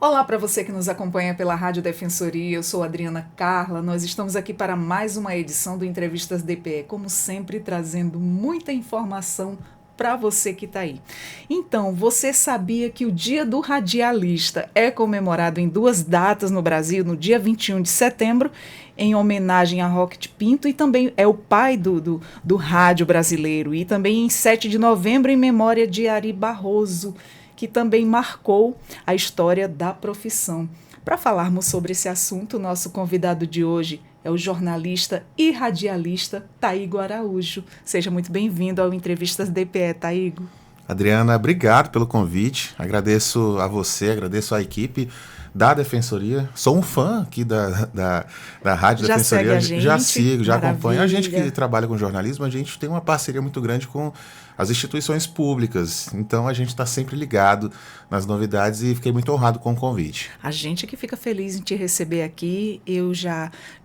Olá para você que nos acompanha pela Rádio Defensoria, eu sou Adriana Carla, nós estamos aqui para mais uma edição do Entrevistas DPE, como sempre trazendo muita informação para você que está aí. Então, você sabia que o Dia do Radialista é comemorado em duas datas no Brasil, no dia 21 de setembro, em homenagem a Rocket Pinto, e também é o pai do rádio brasileiro, e também em 7 de novembro, em memória de Ari Barroso, que também marcou a história da profissão. Para falarmos sobre esse assunto, nosso convidado de hoje é o jornalista e radialista Taigo Araújo. Seja muito bem-vindo ao Entrevistas DPE, Taigo. Adriana, obrigado pelo convite. Agradeço a você, agradeço à equipe da Defensoria. Sou um fã aqui da Rádio Já Defensoria. segue a gente? Já sigo, já Maravilha. acompanho. A gente que trabalha com jornalismo, a gente tem uma parceria muito grande com as instituições públicas. Então, a gente está sempre ligado nas novidades e fiquei muito honrado com o convite. A gente que fica feliz em te receber aqui.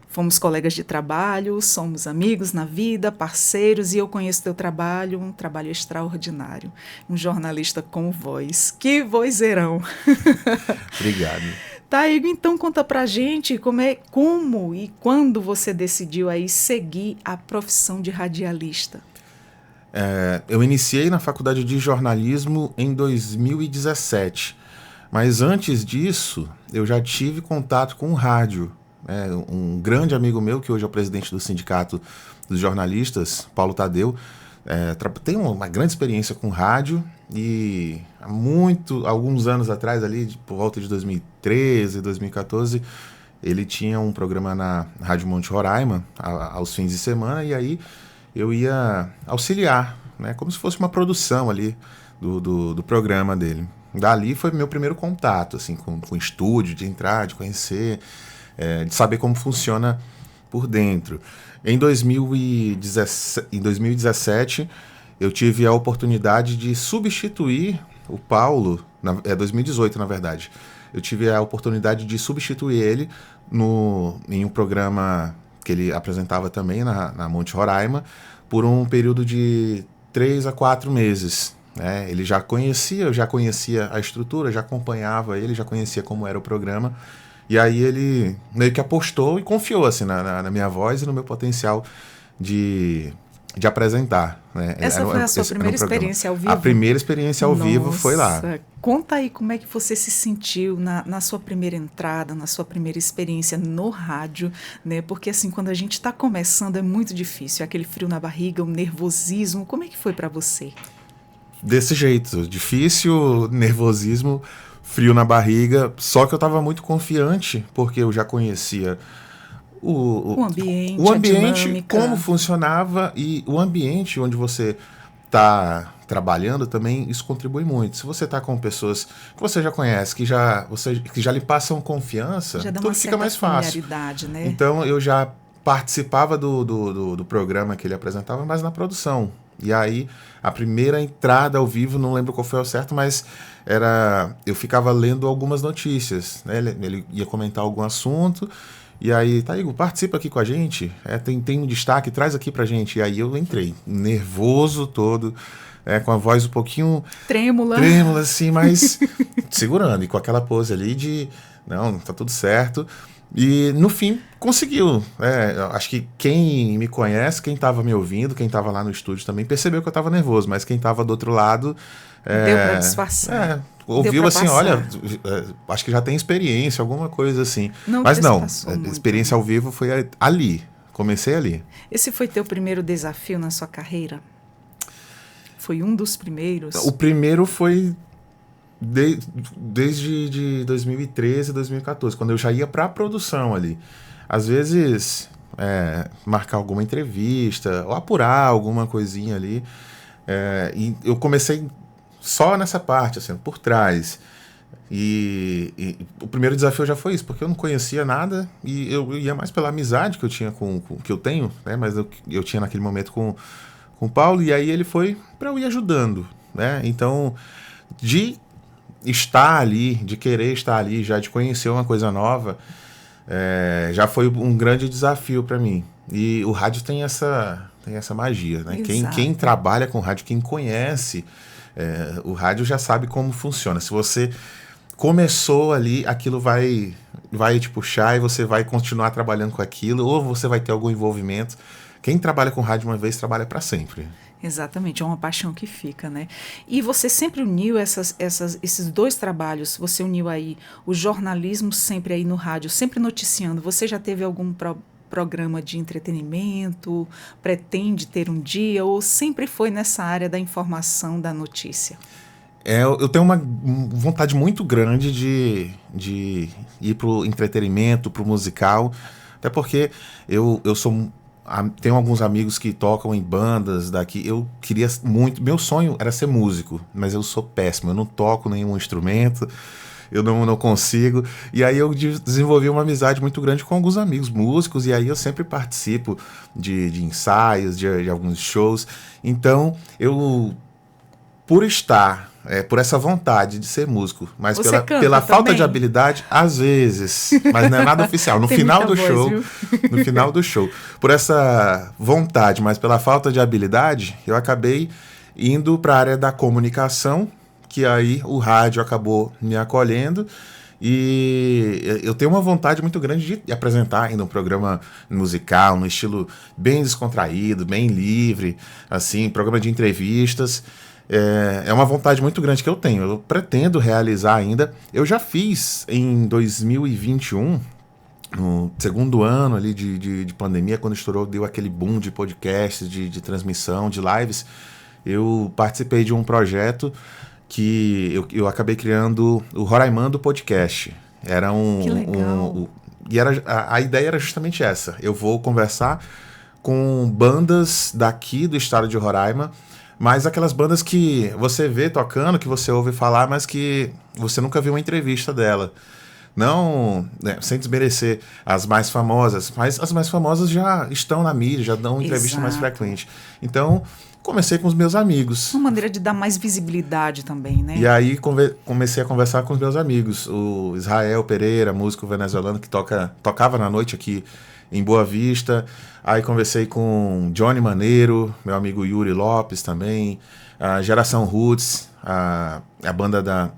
Fomos colegas de trabalho, somos amigos na vida, parceiros, e eu conheço teu trabalho, um trabalho extraordinário. Um jornalista com voz. Que vozeirão! Obrigado. Taigo, então conta pra gente como e quando você decidiu aí seguir a profissão de radialista. Eu iniciei na faculdade de jornalismo em 2017, mas antes disso eu já tive contato com o rádio. Um grande amigo meu, que hoje é o presidente do Sindicato dos Jornalistas, Paulo Tadeu, tem uma grande experiência com rádio e alguns anos atrás, ali, por volta de 2013, 2014, ele tinha um programa na Rádio Monte Roraima, aos fins de semana, e aí eu ia auxiliar, né, como se fosse uma produção ali do programa dele. Dali foi meu primeiro contato assim, com o estúdio, de entrar, de conhecer, de saber como funciona por dentro. Em 2017, eu tive a oportunidade de substituir o Paulo, 2018 na verdade, eu tive a oportunidade de substituir ele em um programa que ele apresentava também na Monte Roraima, por um período de 3 a 4 meses. Eu já conhecia a estrutura, já acompanhava ele, já conhecia como era o programa. E aí ele meio que apostou e confiou assim, na minha voz e no meu potencial de apresentar. Né? Essa foi a sua primeira experiência ao vivo? A primeira experiência ao vivo foi lá. Conta aí como é que você se sentiu na sua primeira entrada, na sua primeira experiência no rádio, né? Porque assim, quando a gente está começando é muito difícil, aquele frio na barriga, o nervosismo. Como é que foi para você? Desse jeito, difícil, nervosismo, frio na barriga, só que eu estava muito confiante, porque eu já conhecia o ambiente, como funcionava, e o ambiente onde você está trabalhando também, isso contribui muito. Se você está com pessoas que você já conhece, que já lhe passam confiança, já dá tudo fica mais fácil. Né? Então eu já participava do programa que ele apresentava, mas na produção. E aí, a primeira entrada ao vivo, não lembro qual foi ao certo, mas eu ficava lendo algumas notícias, né? Ele ia comentar algum assunto, e aí, Taigo, participa aqui com a gente, tem um destaque, traz aqui pra gente. E aí eu entrei, nervoso todo, com a voz um pouquinho trêmula assim, mas segurando, e com aquela pose ali de, não, tá tudo certo. E no fim conseguiu. Acho que quem me conhece, quem estava me ouvindo, quem estava lá no estúdio também, percebeu que eu estava nervoso, mas quem estava do outro lado deu para disfarçar. Ouviu assim, olha, acho que já tem experiência, alguma coisa assim. Mas não, a experiência ao vivo foi ali. Comecei ali. Esse foi teu primeiro desafio na sua carreira? Foi um dos primeiros? O primeiro foi desde de 2013, 2014, quando eu já ia para a produção ali. Às vezes, marcar alguma entrevista, ou apurar alguma coisinha ali. E eu comecei só nessa parte, assim, por trás. E o primeiro desafio já foi isso, porque eu não conhecia nada, e eu ia mais pela amizade que eu tinha que eu tenho, né? Mas eu tinha naquele momento com o Paulo, e aí ele foi para eu ir ajudando, né? Então, de estar ali, de querer estar ali, já de conhecer uma coisa nova, já foi um grande desafio para mim. E o rádio tem essa magia, né? Quem trabalha com rádio, quem conhece o rádio já sabe como funciona. Se você começou ali, aquilo vai te puxar e você vai continuar trabalhando com aquilo, ou você vai ter algum envolvimento. Quem trabalha com rádio uma vez, trabalha para sempre. Exatamente, é uma paixão que fica, né? E você sempre uniu esses dois trabalhos, você uniu aí o jornalismo sempre aí no rádio, sempre noticiando. Você já teve algum programa de entretenimento? Pretende ter um dia? Ou sempre foi nessa área da informação, da notícia? Eu tenho uma vontade muito grande de ir pro entretenimento, pro musical, até porque eu tenho alguns amigos que tocam em bandas daqui. Eu queria muito. Meu sonho era ser músico, mas eu sou péssimo. Eu não toco nenhum instrumento, eu não consigo. E aí eu desenvolvi uma amizade muito grande com alguns amigos músicos, e aí eu sempre participo de ensaios, de alguns shows. Então, por estar. Por essa vontade de ser músico, mas pela falta de habilidade, às vezes, mas não é nada oficial. No final do show, no final do show, por essa vontade, mas pela falta de habilidade, eu acabei indo para a área da comunicação, que aí o rádio acabou me acolhendo. E eu tenho uma vontade muito grande de apresentar ainda um programa musical, no estilo bem descontraído, bem livre, assim, programa de entrevistas. É uma vontade muito grande que eu tenho. Eu pretendo realizar ainda. Eu já fiz em 2021, no segundo ano ali de pandemia, quando estourou, deu aquele boom de podcasts, de transmissão, de lives. Eu participei de um projeto que eu acabei criando o Roraimando Podcast. Era Que legal. E a ideia era justamente essa. Eu vou conversar com bandas daqui do estado de Roraima, mas aquelas bandas que você vê tocando, que você ouve falar, mas que você nunca viu uma entrevista dela. Não, né, sem desmerecer as mais famosas, mas as mais famosas já estão na mídia, já dão entrevista mais frequente. Então, comecei com os meus amigos. Uma maneira de dar mais visibilidade também, né? E aí comecei a conversar com os meus amigos. O Israel Pereira, músico venezuelano que tocava na noite aqui em Boa Vista. Aí conversei com Johnny Maneiro, meu amigo Yuri Lopes também, a Geração Roots, a banda da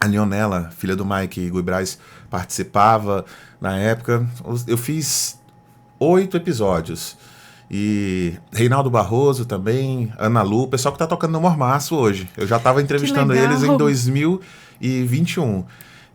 Leonela, filha do Mike Guibraz, participava na época. Eu fiz 8 episódios. E Reinaldo Barroso também, Ana Lu, o pessoal que tá tocando no Mormaço hoje. Eu já estava entrevistando eles em 2021.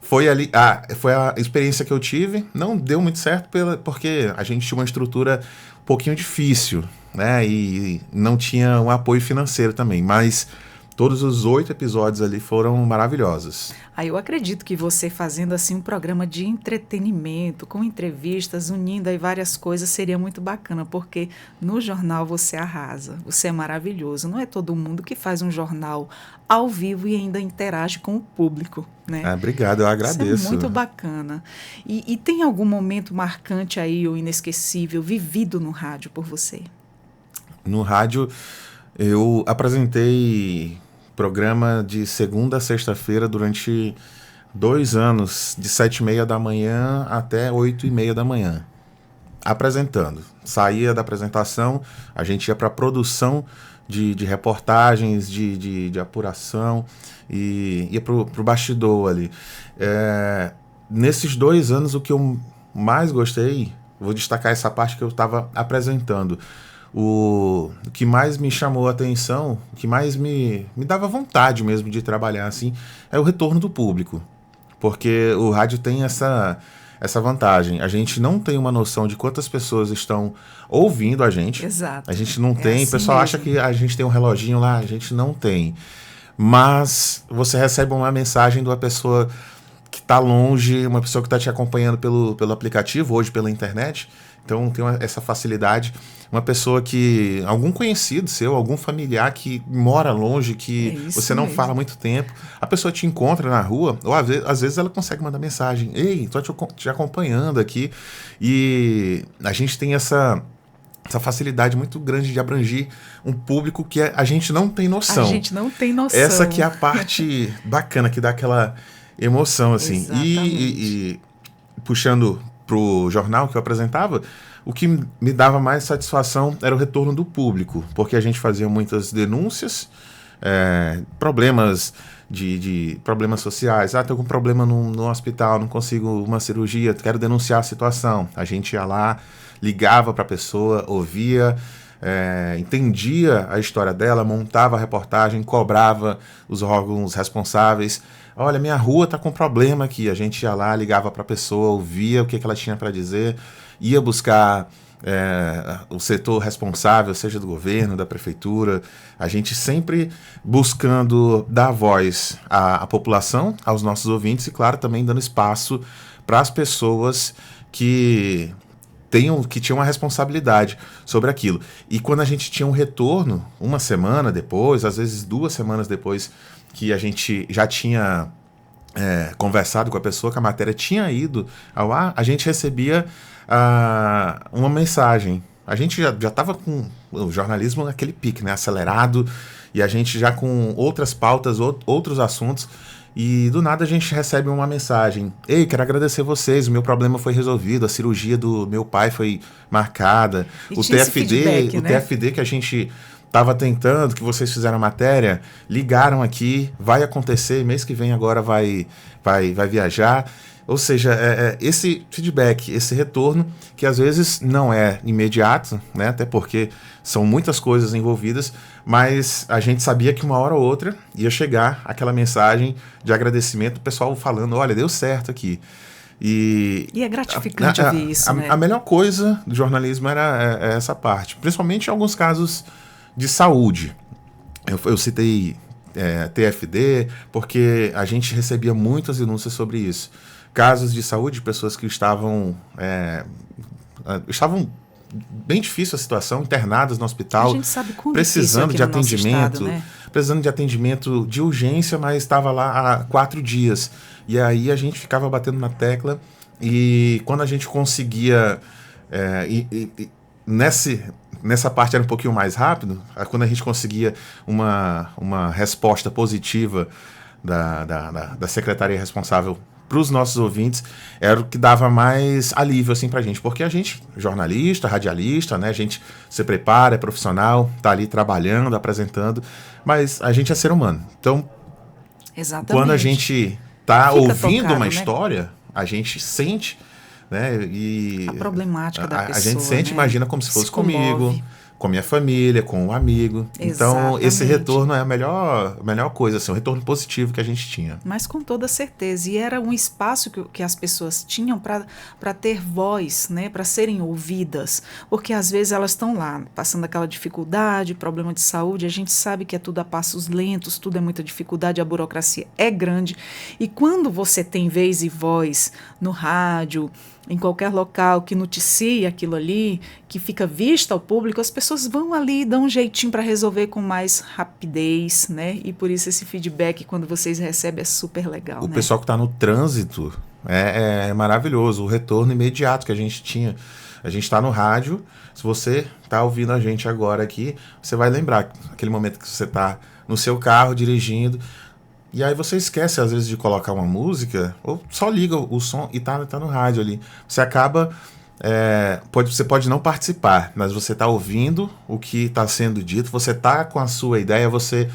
Foi a experiência que eu tive. Não deu muito certo porque a gente tinha uma estrutura um pouquinho difícil, né? E não tinha um apoio financeiro também. Mas todos os 8 episódios ali foram maravilhosos. Aí eu acredito que você fazendo assim um programa de entretenimento, com entrevistas, unindo aí várias coisas, seria muito bacana, porque no jornal você arrasa, você é maravilhoso. Não é todo mundo que faz um jornal ao vivo e ainda interage com o público, né? Obrigado, eu agradeço. Isso é muito bacana. E tem algum momento marcante aí, ou inesquecível, vivido no rádio por você? No rádio, eu apresentei programa de segunda a sexta-feira durante 2 anos, de 7h30 da manhã até 8h30 da manhã, apresentando. Saía da apresentação, a gente ia para a produção de reportagens, de apuração, e ia para o bastidor ali. Nesses 2 anos, o que eu mais gostei, vou destacar essa parte que eu estava apresentando. O que mais me chamou a atenção, o que mais me dava vontade mesmo de trabalhar assim, é o retorno do público. Porque o rádio tem essa vantagem. A gente não tem uma noção de quantas pessoas estão ouvindo a gente. Exato. A gente não tem. Assim O pessoal acha que a gente tem um reloginho lá, a gente não tem. Mas você recebe uma mensagem de uma pessoa que está longe, uma pessoa que está te acompanhando pelo aplicativo, hoje pela internet. Então tem essa facilidade. Uma pessoa que, algum conhecido seu, algum familiar que mora longe, que você não fala há muito tempo, a pessoa te encontra na rua, ou às vezes ela consegue mandar mensagem: ei, tô te acompanhando aqui. E a gente tem essa facilidade muito grande de abranger um público que a gente não tem noção. A gente não tem noção. Essa que é a parte bacana, que dá aquela emoção, assim. E puxando pro jornal que eu apresentava, o que me dava mais satisfação era o retorno do público, porque a gente fazia muitas denúncias problemas de problemas sociais. Tô com problema no hospital, não consigo uma cirurgia, quero denunciar a situação. A gente ia lá, ligava para a pessoa, ouvia, entendia a história dela, montava a reportagem, cobrava os órgãos responsáveis. Olha, minha rua está com problema aqui. A gente ia lá, ligava para a pessoa, ouvia o que ela tinha para dizer, ia buscar o setor responsável, seja do governo, da prefeitura, a gente sempre buscando dar voz à população, aos nossos ouvintes e, claro, também dando espaço para as pessoas que tinham uma responsabilidade sobre aquilo. E quando a gente tinha um retorno, uma semana depois, às vezes 2 semanas depois que a gente já tinha conversado com a pessoa, que a matéria tinha ido ao ar, a gente recebia uma mensagem. A gente já estava com o jornalismo naquele pique, né, acelerado, e a gente já com outras pautas, outros assuntos, e do nada a gente recebe uma mensagem: ei, quero agradecer vocês, o meu problema foi resolvido, a cirurgia do meu pai foi marcada, o TFD, né? TFD que a gente estava tentando, que vocês fizeram a matéria, ligaram aqui, vai acontecer, mês que vem agora vai viajar. Ou seja, esse feedback, esse retorno, que às vezes não é imediato, né? Até porque são muitas coisas envolvidas, mas a gente sabia que uma hora ou outra ia chegar aquela mensagem de agradecimento, o pessoal falando: olha, deu certo aqui. E é gratificante ouvir isso, né? A melhor coisa do jornalismo era essa parte, principalmente em alguns casos de saúde. Eu citei TFD porque a gente recebia muitas denúncias sobre isso. Casos de saúde de pessoas que estavam bem difícil a situação, internadas no hospital, a gente sabe precisando de atendimento, estado, né? precisando de atendimento de urgência, mas estava lá há 4 dias. E aí a gente ficava batendo na tecla, e quando a gente conseguia nessa parte era um pouquinho mais rápido, quando a gente conseguia uma resposta positiva da secretaria responsável para os nossos ouvintes, era o que dava mais alívio assim, para a gente, porque a gente, jornalista, radialista, né, a gente se prepara, é profissional, está ali trabalhando, apresentando, mas a gente é ser humano. Então, exatamente, quando a gente está ouvindo tocado, uma né? história, a gente sente, né, e a problemática da pessoa, a gente sente, né? imagina como se fosse Se comove. comigo, com minha família, com um amigo. Então, esse Exatamente. retorno é a melhor coisa, assim, um retorno positivo que a gente tinha. Mas com toda certeza. E era um espaço que as pessoas tinham para ter voz, né? Para serem ouvidas. Porque às vezes elas estão lá, passando aquela dificuldade, problema de saúde. A gente sabe que é tudo a passos lentos, tudo é muita dificuldade, a burocracia é grande. E quando você tem vez e voz no rádio, em qualquer local que noticia aquilo ali, que fica vista ao público, as pessoas vão ali e dão um jeitinho para resolver com mais rapidez, né? E por isso esse feedback, quando vocês recebem, é super legal, O né? pessoal que está no trânsito é maravilhoso, o retorno imediato que a gente tinha. A gente está no rádio, se você está ouvindo a gente agora aqui, você vai lembrar aquele momento que você está no seu carro dirigindo, e aí você esquece, às vezes, de colocar uma música, ou só liga o som e tá no rádio ali. Você acaba... você pode não participar, mas você está ouvindo o que está sendo dito, você está com a sua ideia, você...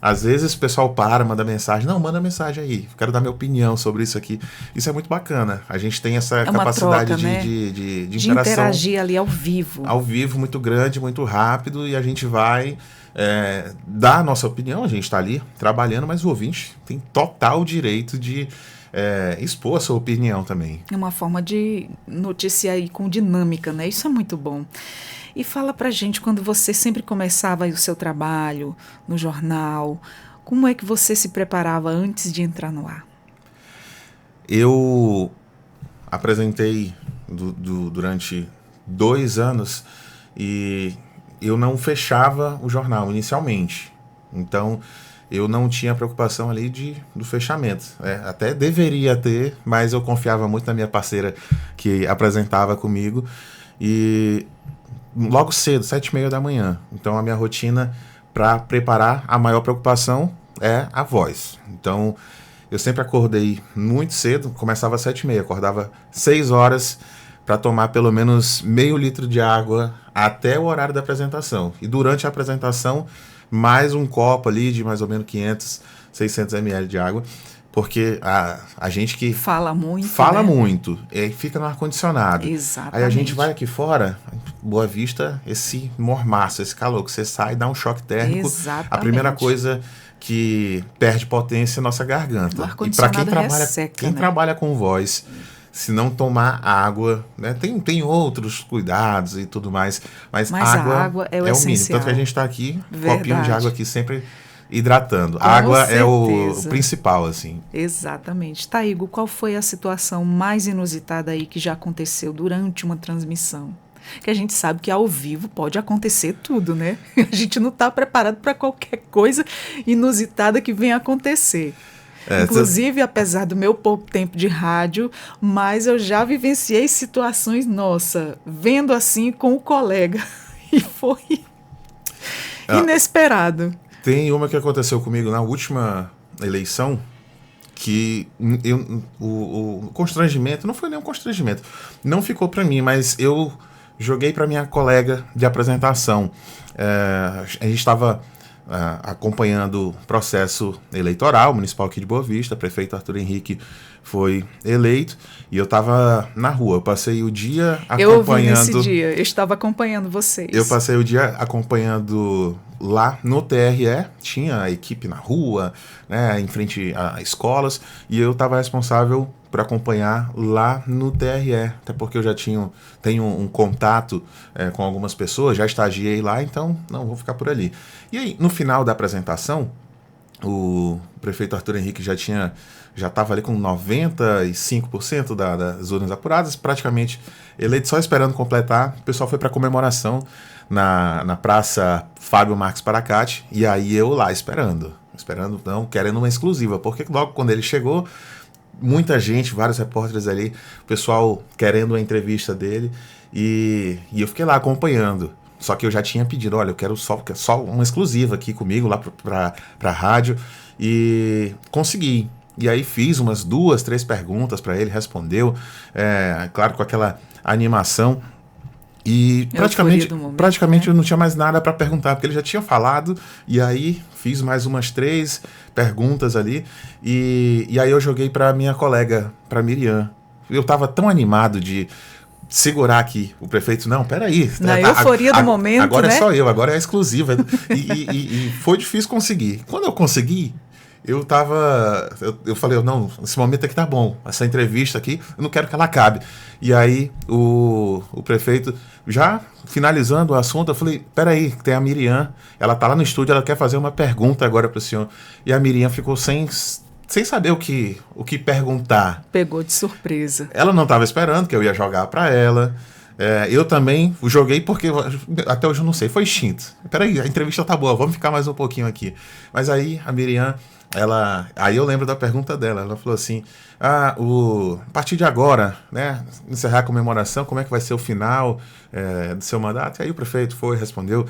às vezes o pessoal manda mensagem. Não, manda mensagem aí, quero dar minha opinião sobre isso aqui. Isso é muito bacana. A gente tem essa capacidade troca, né? de De interação. interagir ali ao vivo. Ao vivo, muito grande, muito rápido, e a gente vai dar a nossa opinião. A gente está ali trabalhando, mas o ouvinte tem total direito de expor a sua opinião também. É uma forma de noticiar aí com dinâmica, né? Isso é muito bom. E fala pra gente, quando você sempre começava aí o seu trabalho no jornal, como é que você se preparava antes de entrar no ar? Eu apresentei durante 2 anos e eu não fechava o jornal inicialmente. Então, eu não tinha preocupação ali do fechamento. Até deveria ter, mas eu confiava muito na minha parceira que apresentava comigo. E logo cedo, 7h30 da manhã. Então, a minha rotina para preparar, a maior preocupação é a voz. Então, eu sempre acordei muito cedo, começava às 7h30, acordava 6 horas para tomar pelo menos meio litro de água até o horário da apresentação. E durante a apresentação, mais um copo ali de mais ou menos 500, 600 ml de água. Porque a gente que fala muito, fala né? muito, e aí fica no ar-condicionado. Exatamente. Aí a gente vai aqui fora, Boa Vista, esse mormaço, esse calor que você sai, dá um choque térmico. Exatamente. A primeira coisa que perde potência é a nossa garganta. O E para quem resseca, né? trabalha com voz, se não tomar água, né? Tem outros cuidados e tudo mais, mas a água é o mínimo. essencial. Tanto que a gente está aqui, Verdade. copinho de água aqui sempre hidratando. Com A água certeza. é o principal, assim. Exatamente. Taigo, qual foi a situação mais inusitada aí que já aconteceu durante uma transmissão? Que a gente sabe que ao vivo pode acontecer tudo, né? A gente não está preparado para qualquer coisa inusitada que venha acontecer. Inclusive, apesar do meu pouco tempo de rádio, mas eu já vivenciei situações, nossa, vendo assim com o colega. E foi inesperado. Tem uma que aconteceu comigo na última eleição, que o constrangimento, não foi nem um constrangimento, não ficou para mim, mas eu joguei para minha colega de apresentação. A gente estava acompanhando o processo eleitoral municipal aqui de Boa Vista, o prefeito Arthur Henrique foi eleito, e eu estava na rua, eu passei o dia acompanhando... Eu ouvi nesse dia, eu estava acompanhando vocês. Eu passei o dia acompanhando lá no TRE, tinha a equipe na rua, né, em frente a escolas, e eu estava responsável por acompanhar lá no TRE, até porque eu já tenho um contato com algumas pessoas, já estagiei lá, então não vou ficar por ali. E aí, no final da apresentação, o prefeito Arthur Henrique já estava ali com 95% das urnas apuradas, praticamente eleito, só esperando completar. O pessoal foi para a comemoração na Praça Fábio Marques Paracate, e aí eu lá esperando, não, querendo uma exclusiva, porque logo quando ele chegou, muita gente, vários repórteres ali, o pessoal querendo a entrevista dele, e eu fiquei lá acompanhando. Só que eu já tinha pedido, olha, eu quero só uma exclusiva aqui comigo, lá para a rádio, e consegui. E aí fiz umas 2, 3 perguntas para ele, respondeu, claro, com aquela animação. E praticamente eu não tinha mais nada para perguntar, porque ele já tinha falado, e aí fiz mais umas 3 perguntas ali, e aí eu joguei para minha colega, para Miriam. Eu estava tão animado de segurar aqui o prefeito, não, peraí. Na euforia do momento, agora né? É só eu, agora é exclusiva. E foi difícil conseguir. Quando eu consegui, eu falei, não, esse momento aqui tá bom, essa entrevista aqui, eu não quero que ela acabe. E aí o prefeito, já finalizando o assunto, eu falei, peraí, tem a Miriam, ela tá lá no estúdio, ela quer fazer uma pergunta agora pro senhor. E a Miriam ficou sem saber o que perguntar. Pegou de surpresa. Ela não estava esperando que eu ia jogar para ela. Eu também joguei porque até hoje eu não sei, foi instinto. Peraí, a entrevista tá boa, vamos ficar mais um pouquinho aqui. Mas aí a Miriam, aí eu lembro da pergunta dela, ela falou assim, a partir de agora, né, encerrar a comemoração, como é que vai ser o final do seu mandato? E aí o prefeito respondeu,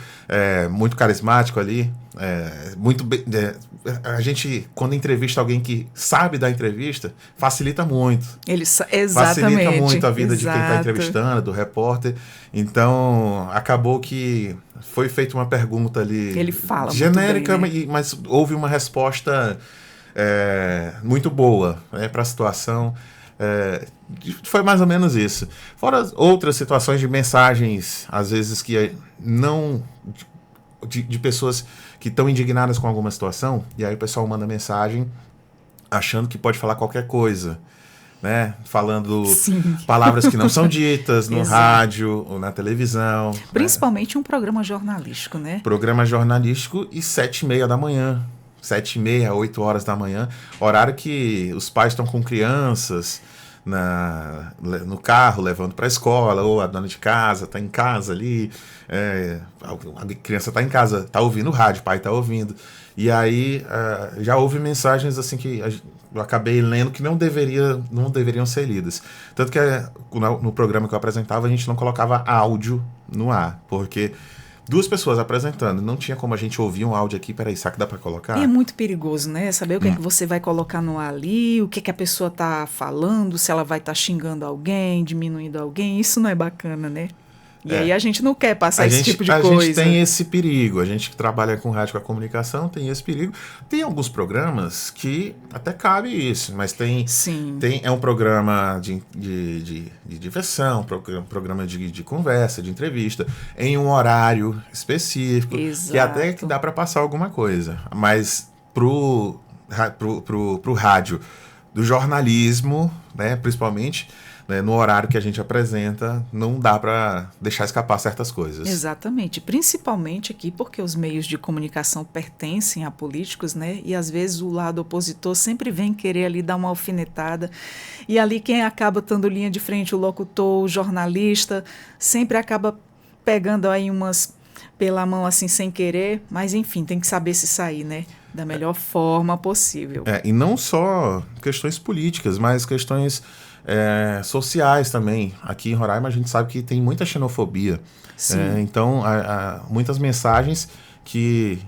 muito carismático ali, muito bem, a gente, quando entrevista alguém que sabe da entrevista, facilita muito. Exatamente. Facilita muito a vida de quem está Exato. entrevistando, do repórter. Então, acabou que foi feita uma pergunta ali Ele fala genérica, muito bem, né? mas houve uma resposta muito boa, para a situação. Foi mais ou menos isso. Fora outras situações de mensagens, às vezes que não... De pessoas que estão indignadas com alguma situação, e aí o pessoal manda mensagem achando que pode falar qualquer coisa, né? Falando Sim. palavras que não são ditas no Exato. rádio ou na televisão. Principalmente um programa jornalístico, né? Programa jornalístico e 7h30 da manhã. 7h30, 8 horas da manhã. Horário que os pais estão com crianças no carro, levando para a escola, ou a dona de casa está em casa ali, a criança está em casa, está ouvindo o rádio, o pai está ouvindo. E aí já houve mensagens assim que eu acabei lendo que não deveriam ser lidas. Tanto que no programa que eu apresentava, a gente não colocava áudio no ar, porque duas pessoas apresentando. Não tinha como a gente ouvir um áudio aqui. Peraí, será que dá para colocar? E é muito perigoso, né? Saber o que é que você vai colocar no ar ali, o que é que a pessoa tá falando, se ela vai estar xingando alguém, diminuindo alguém. Isso não é bacana, né? E aí a gente não quer passar esse tipo de coisa. A gente tem esse perigo. A gente que trabalha com rádio, com a comunicação, tem esse perigo. Tem alguns programas que até cabe isso, mas é um programa de diversão, programa de conversa, de entrevista, em um horário específico, Exato. que até que dá para passar alguma coisa. Mas pro rádio do jornalismo, né, principalmente, né, no horário que a gente apresenta, não dá para deixar escapar certas coisas. Exatamente, principalmente aqui porque os meios de comunicação pertencem a políticos, né? E às vezes o lado opositor sempre vem querer ali dar uma alfinetada. E ali quem acaba estando linha de frente, o locutor, o jornalista, sempre acaba pegando aí umas pela mão assim sem querer, mas enfim, tem que saber se sair, né? Da melhor forma possível. E não só questões políticas, mas questões sociais também. Aqui em Roraima a gente sabe que tem muita xenofobia. Então, muitas mensagens que...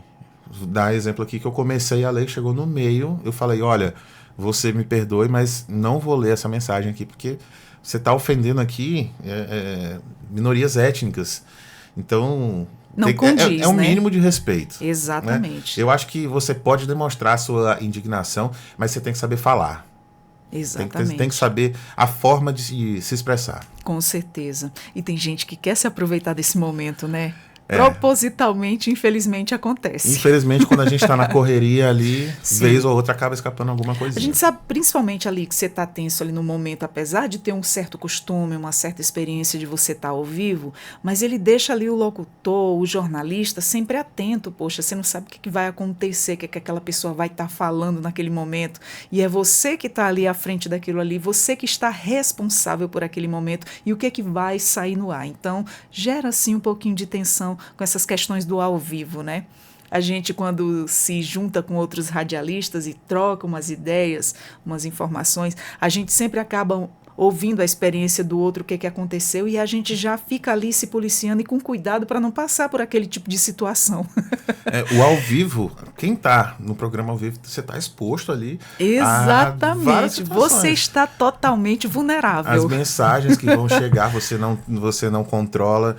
Dá exemplo aqui que eu comecei a ler, chegou no meio, eu falei, olha, você me perdoe, mas não vou ler essa mensagem aqui, porque você está ofendendo aqui minorias étnicas. Então... Não condiz, é um mínimo de respeito. Exatamente. Né? Eu acho que você pode demonstrar a sua indignação, mas você tem que saber falar. Exatamente. Tem que saber a forma de se expressar. Com certeza. E tem gente que quer se aproveitar desse momento, né? Propositalmente, infelizmente, acontece. Infelizmente, quando a gente está na correria ali, vez ou outra acaba escapando alguma coisinha. A gente sabe, principalmente ali, que você está tenso ali no momento, apesar de ter um certo costume, uma certa experiência de você estar ao vivo, mas ele deixa ali o locutor, o jornalista, sempre atento. Poxa, você não sabe o que vai acontecer, o que aquela pessoa vai estar falando naquele momento. E é você que está ali à frente daquilo ali, você que está responsável por aquele momento e o que vai sair no ar. Então, gera, assim, um pouquinho de tensão com essas questões do ao vivo, né? A gente, quando se junta com outros radialistas e troca umas ideias, umas informações, a gente sempre acaba ouvindo a experiência do outro, o que aconteceu, e a gente já fica ali se policiando e com cuidado para não passar por aquele tipo de situação. O ao vivo, quem está no programa ao vivo, você está exposto ali. Exatamente. Você está totalmente vulnerável. As mensagens que vão chegar, você não controla.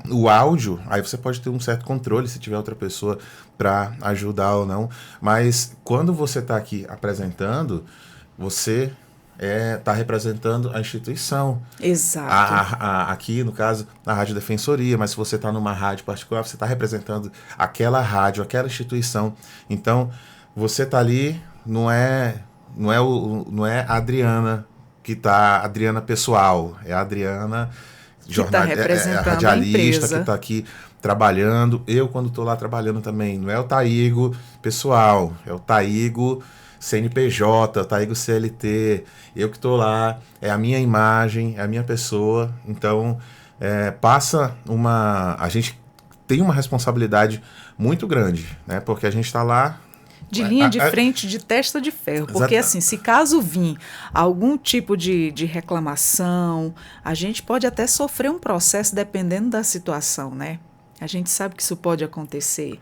O áudio, aí você pode ter um certo controle se tiver outra pessoa para ajudar ou não. Mas quando você está aqui apresentando, você está representando a instituição. Exato. Aqui, no caso, a Rádio Defensoria, mas se você está numa rádio particular, você está representando aquela rádio, aquela instituição. Então, você está ali, não é a Adriana que está, Adriana pessoal, é a Adriana que está representando a radialista a empresa. que está aqui trabalhando. Eu, quando estou lá trabalhando também, não é o Taigo pessoal, é o Taigo CNPJ, o Taigo CLT. Eu que estou lá, é a minha imagem, é a minha pessoa. Então, a gente tem uma responsabilidade muito grande, né? Porque a gente está lá de linha de frente, de testa de ferro. Porque, assim, se caso vir algum tipo de reclamação, a gente pode até sofrer um processo dependendo da situação, né? A gente sabe que isso pode acontecer.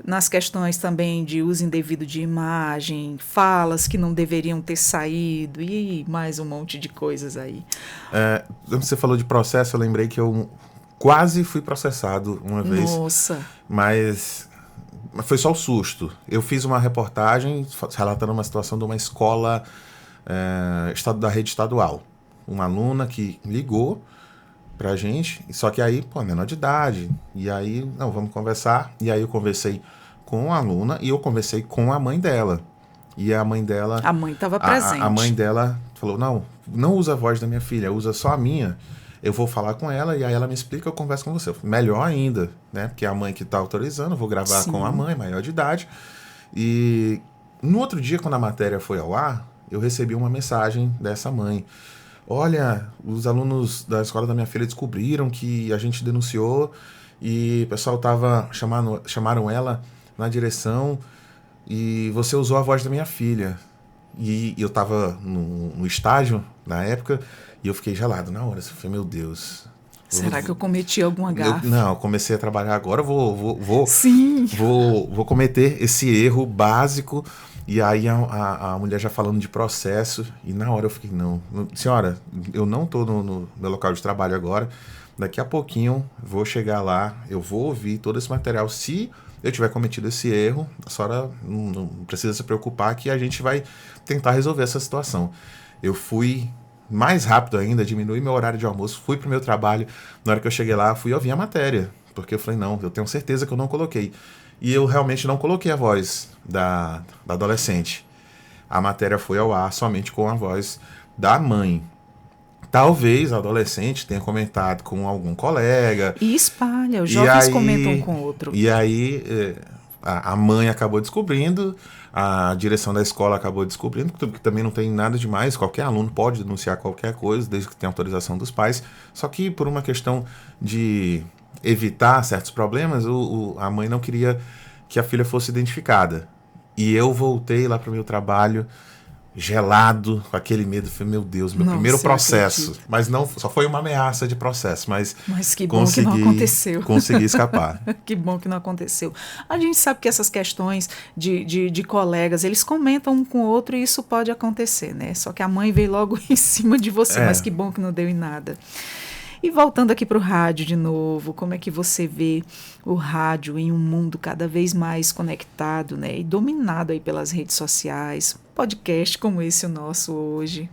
Nas questões também de uso indevido de imagem, falas que não deveriam ter saído e mais um monte de coisas aí. Você falou de processo, eu lembrei que eu quase fui processado uma vez. Nossa! Mas foi só o susto. Eu fiz uma reportagem relatando uma situação de uma escola da rede estadual. Uma aluna que ligou pra gente, só que aí, menor de idade. E aí, não, vamos conversar. E aí eu conversei com a aluna e eu conversei com a mãe dela. E a mãe dela... A mãe estava presente. A mãe dela falou, não usa a voz da minha filha, usa só a minha. Eu vou falar com ela e aí ela me explica, eu converso com você. Eu falei, melhor ainda, né? Porque é a mãe que está autorizando, eu vou gravar Sim. com a mãe, maior de idade. E no outro dia, quando a matéria foi ao ar, eu recebi uma mensagem dessa mãe. Olha, os alunos da escola da minha filha descobriram que a gente denunciou e o pessoal chamaram ela na direção e você usou a voz da minha filha. E eu estava no estágio na época e eu fiquei gelado na hora. Eu falei, meu Deus, Será que eu cometi alguma gafe? Não, eu comecei a trabalhar agora, Sim. vou cometer esse erro básico. E aí a mulher já falando de processo, e na hora eu fiquei, não, senhora, eu não estou no meu local de trabalho agora, daqui a pouquinho vou chegar lá, eu vou ouvir todo esse material. Se eu tiver cometido esse erro, a senhora não precisa se preocupar que a gente vai tentar resolver essa situação. Eu fui mais rápido ainda, diminui meu horário de almoço, fui pro meu trabalho. Na hora que eu cheguei lá, fui ouvir a matéria, porque eu falei, não, eu tenho certeza que eu não coloquei. E eu realmente não coloquei a voz da adolescente. A matéria foi ao ar somente com a voz da mãe. Talvez a adolescente tenha comentado com algum colega. E espalha, os jovens comentam um com o outro. E aí a mãe acabou descobrindo, a direção da escola acabou descobrindo, que também não tem nada demais, qualquer aluno pode denunciar qualquer coisa, desde que tenha autorização dos pais. Só que por uma questão de evitar certos problemas, a mãe não queria que a filha fosse identificada. E eu voltei lá para o meu trabalho gelado, com aquele medo. Falei, meu Deus, meu primeiro processo. Mas não, só foi uma ameaça de processo, mas que bom que não aconteceu. Consegui escapar. Que bom que não aconteceu. A gente sabe que essas questões de colegas, eles comentam um com o outro e isso pode acontecer, né? Só que a mãe veio logo em cima de você, mas que bom que não deu em nada. E voltando aqui para o rádio de novo, como é que você vê o rádio em um mundo cada vez mais conectado, né, e dominado aí pelas redes sociais, podcast como esse o nosso hoje?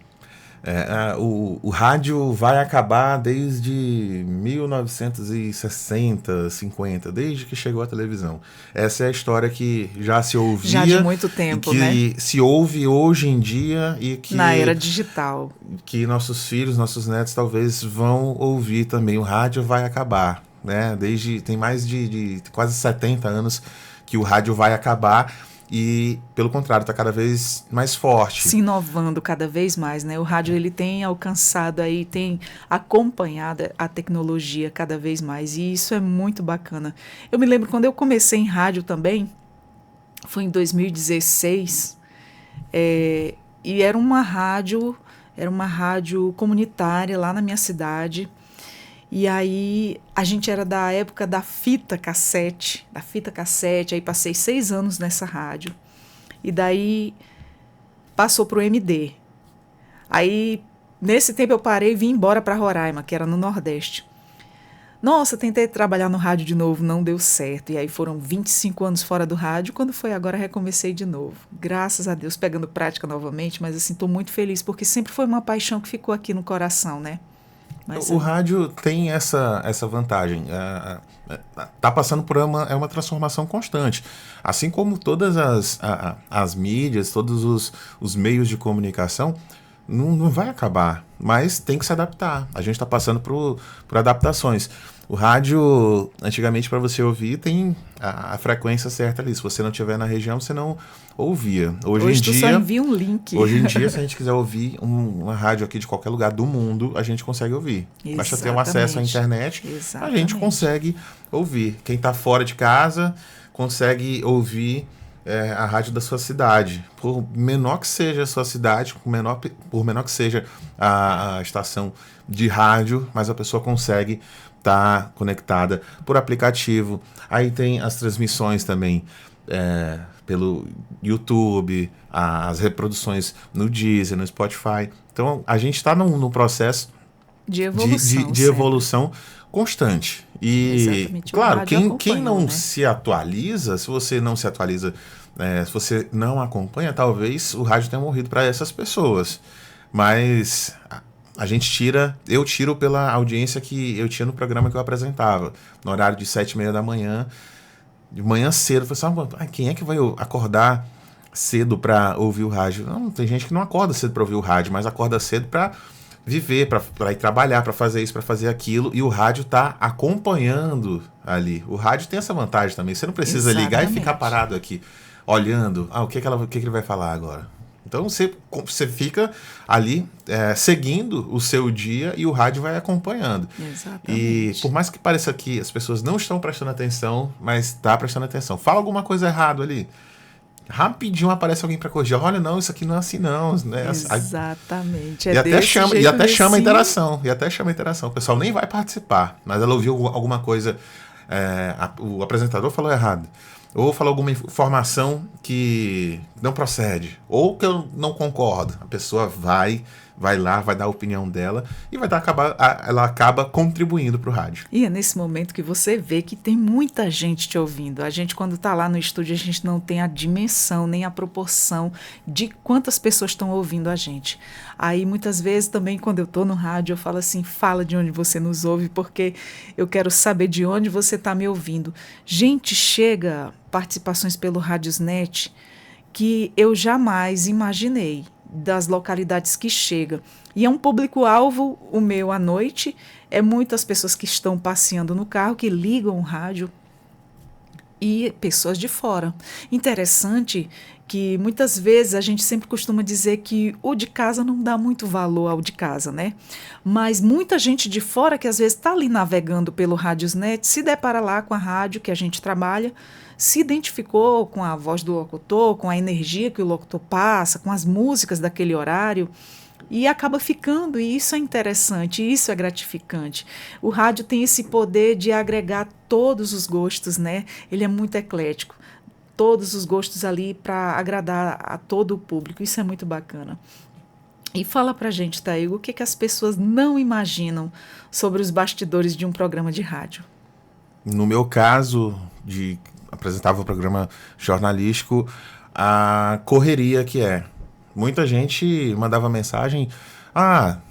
O rádio vai acabar desde 1960, 50, desde que chegou a televisão. Essa é a história que já se ouvia. Já de muito tempo, né? Que se ouve hoje em dia e que... Na era digital. Que nossos filhos, nossos netos talvez vão ouvir também. O rádio vai acabar, né? Tem mais de quase 70 anos que o rádio vai acabar. E, pelo contrário, está cada vez mais forte. Se inovando cada vez mais, né? O rádio ele tem alcançado aí, tem acompanhado a tecnologia cada vez mais. E isso é muito bacana. Eu me lembro quando eu comecei em rádio também, foi em 2016, e era uma rádio comunitária lá na minha cidade. E aí a gente era da época da fita cassete, aí passei 6 anos nessa rádio. E daí passou para o MD. Aí nesse tempo eu parei e vim embora para Roraima, que era no Nordeste. Nossa, tentei trabalhar no rádio de novo, não deu certo. E aí foram 25 anos fora do rádio, quando foi agora recomecei de novo. Graças a Deus, pegando prática novamente, mas assim, estou muito feliz, porque sempre foi uma paixão que ficou aqui no coração, né? O rádio tem essa vantagem. Tá passando por uma transformação constante. Assim como todas as mídias, todos os meios de comunicação, não vai acabar, mas tem que se adaptar. A gente está passando por adaptações. O rádio, antigamente, para você ouvir, tem a frequência certa ali. Se você não estiver na região, você não ouvia. Hoje em dia, só envia um link. Hoje em dia, se a gente quiser ouvir uma rádio aqui de qualquer lugar do mundo, a gente consegue ouvir. Basta ter um acesso à internet, a gente consegue ouvir. Quem está fora de casa consegue ouvir a rádio da sua cidade. Por menor que seja a sua cidade, por menor que seja a estação de rádio, mas a pessoa consegue estar conectada por aplicativo. Aí tem as transmissões também pelo YouTube, as reproduções no Deezer, no Spotify. Então a gente está num processo de evolução, de evolução constante. E, exatamente, claro, quem não se atualiza, se você não se atualiza, se você não acompanha, talvez o rádio tenha morrido para essas pessoas. Mas eu tiro pela audiência que eu tinha no programa que eu apresentava, no horário de 7h30 da manhã, de manhã cedo. Eu falei assim, quem é que vai acordar cedo para ouvir o rádio? Não, tem gente que não acorda cedo para ouvir o rádio, mas acorda cedo para viver, para ir trabalhar, para fazer isso, para fazer aquilo, e o rádio está acompanhando ali. O rádio tem essa vantagem também, você não precisa ligar e ficar parado aqui, olhando, o que ele vai falar agora? Então você fica ali seguindo o seu dia e o rádio vai acompanhando. Exatamente. E por mais que pareça que as pessoas não estão prestando atenção, mas está prestando atenção. Fala alguma coisa errada ali. rapidinho aparece alguém para corrigir. Olha, não, isso aqui não é assim não, né? Exatamente. E até chama a interação. E até chama a interação. O pessoal nem vai participar, mas ela ouviu alguma coisa, o apresentador falou errado, ou falou alguma informação que não procede, ou que eu não concordo. A pessoa vai lá, vai dar a opinião dela e ela acaba contribuindo para o rádio. E é nesse momento que você vê que tem muita gente te ouvindo. A gente, quando está lá no estúdio, a gente não tem a dimensão, nem a proporção de quantas pessoas estão ouvindo a gente. Aí, muitas vezes, também, quando eu estou no rádio, eu falo assim, fala de onde você nos ouve, porque eu quero saber de onde você está me ouvindo. Gente, chega participações pelo Radiosnet que eu jamais imaginei, das localidades que chega. E é um público-alvo, o meu à noite, é muitas pessoas que estão passeando no carro, que ligam o rádio, e pessoas de fora. Interessante que muitas vezes a gente sempre costuma dizer que o de casa não dá muito valor ao de casa, né? Mas muita gente de fora que às vezes está ali navegando pelo Radiosnet, se depara lá com a rádio que a gente trabalha, se identificou com a voz do locutor, com a energia que o locutor passa, com as músicas daquele horário, e acaba ficando, e isso é interessante, isso é gratificante. O rádio tem esse poder de agregar todos os gostos, né? Ele é muito eclético, todos os gostos ali para agradar a todo o público, isso é muito bacana. E fala pra gente, Thaígo, o que as pessoas não imaginam sobre os bastidores de um programa de rádio? No meu caso, apresentava o programa jornalístico, a correria que é. Muita gente mandava mensagem,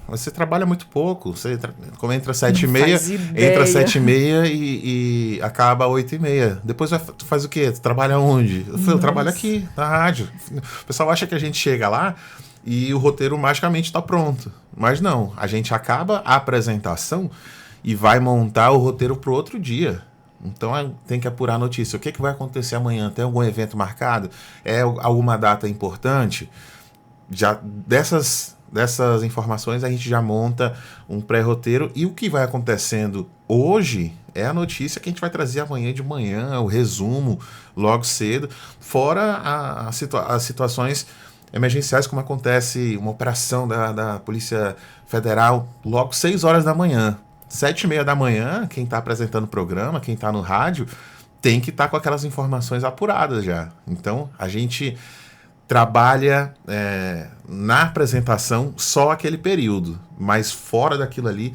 você trabalha muito pouco, você como entra às 7h30, entra às 7h30 e acaba às 8h30. Depois tu faz o quê? Tu trabalha onde? Eu trabalho aqui, na rádio. O pessoal acha que a gente chega lá e o roteiro magicamente está pronto. Mas não, a gente acaba a apresentação e vai montar o roteiro para o outro dia. Então tem que apurar a notícia. O que vai acontecer amanhã? Tem algum evento marcado? É alguma data importante? Já dessas informações a gente já monta um pré-roteiro, e o que vai acontecendo hoje é a notícia que a gente vai trazer amanhã de manhã, o resumo logo cedo, fora as situações emergenciais, como acontece uma operação da Polícia Federal logo 6 horas da manhã. 7h30 da manhã, quem está apresentando o programa, quem está no rádio, tem que estar com aquelas informações apuradas já. Então, a gente trabalha na apresentação só aquele período, mas fora daquilo ali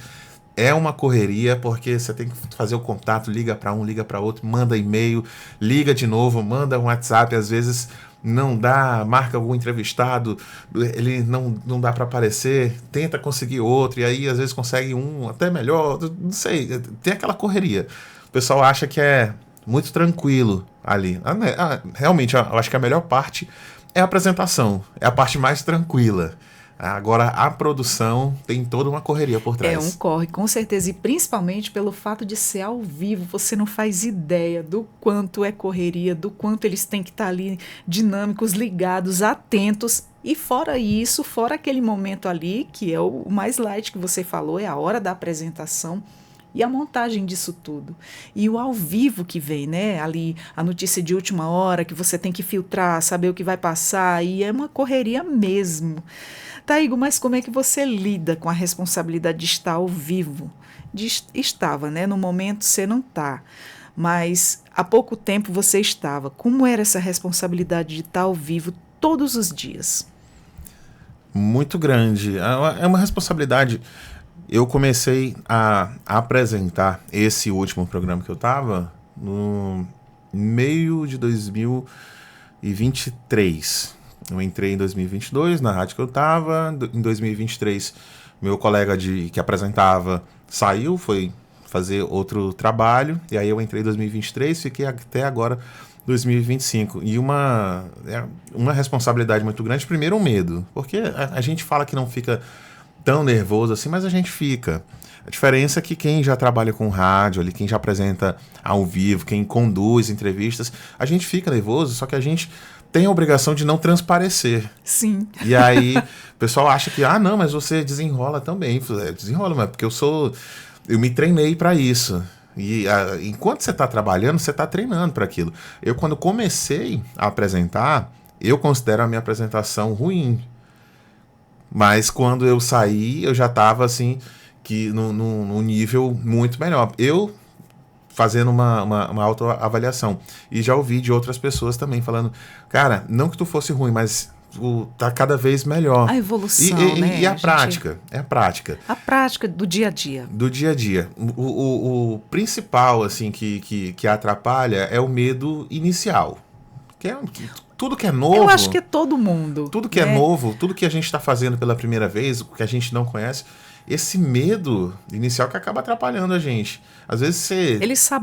é uma correria, porque você tem que fazer o contato, liga para um, liga para outro, manda e-mail, liga de novo, manda um WhatsApp, às vezes não dá, marca algum entrevistado, ele não dá para aparecer, tenta conseguir outro, e aí às vezes consegue um até melhor, não sei, tem aquela correria. O pessoal acha que é muito tranquilo ali. Realmente, eu acho que a melhor parte é a apresentação, é a parte mais tranquila. Agora, a produção tem toda uma correria por trás. É um corre, com certeza, e principalmente pelo fato de ser ao vivo, você não faz ideia do quanto é correria, do quanto eles têm que estar ali dinâmicos, ligados, atentos. E fora isso, fora aquele momento ali, que é o mais light que você falou, é a hora da apresentação e a montagem disso tudo. E o ao vivo que vem, né? Ali a notícia de última hora, que você tem que filtrar, saber o que vai passar, e é uma correria mesmo. Thaígo, mas como é que você lida com a responsabilidade de estar ao vivo? Estava, né? No momento você não está, mas há pouco tempo você estava. Como era essa responsabilidade de estar ao vivo todos os dias? Muito grande. É uma responsabilidade. Eu comecei a apresentar esse último programa que eu estava no meio de 2023. Eu entrei em 2022 na rádio que eu estava. Em 2023, meu colega que apresentava saiu, foi fazer outro trabalho. E aí eu entrei em 2023, fiquei até agora 2025. E uma responsabilidade muito grande. Primeiro, um medo. Porque a gente fala que não fica tão nervoso assim, mas a gente fica. A diferença é que quem já trabalha com rádio, ali, quem já apresenta ao vivo, quem conduz entrevistas, a gente fica nervoso, só que a gente tem a obrigação de não transparecer. Sim. E aí o pessoal acha que, mas você desenrola também. Desenrola, mas porque eu me treinei para isso. E enquanto você está trabalhando, você está treinando para aquilo. Eu, quando comecei a apresentar, eu considero a minha apresentação ruim. Mas quando eu saí, eu já estava assim, que num nível muito melhor. Eu fazendo uma autoavaliação. E já ouvi de outras pessoas também falando, cara, não que tu fosse ruim, mas tá cada vez melhor. A evolução, né? E a prática, é a prática. A prática do dia a dia. Do dia a dia. O principal, assim, que atrapalha é o medo inicial. Tudo que é novo... Eu acho que é todo mundo. Tudo que é novo, tudo que a gente está fazendo pela primeira vez, o que a gente não conhece, esse medo inicial que acaba atrapalhando a gente. Às vezes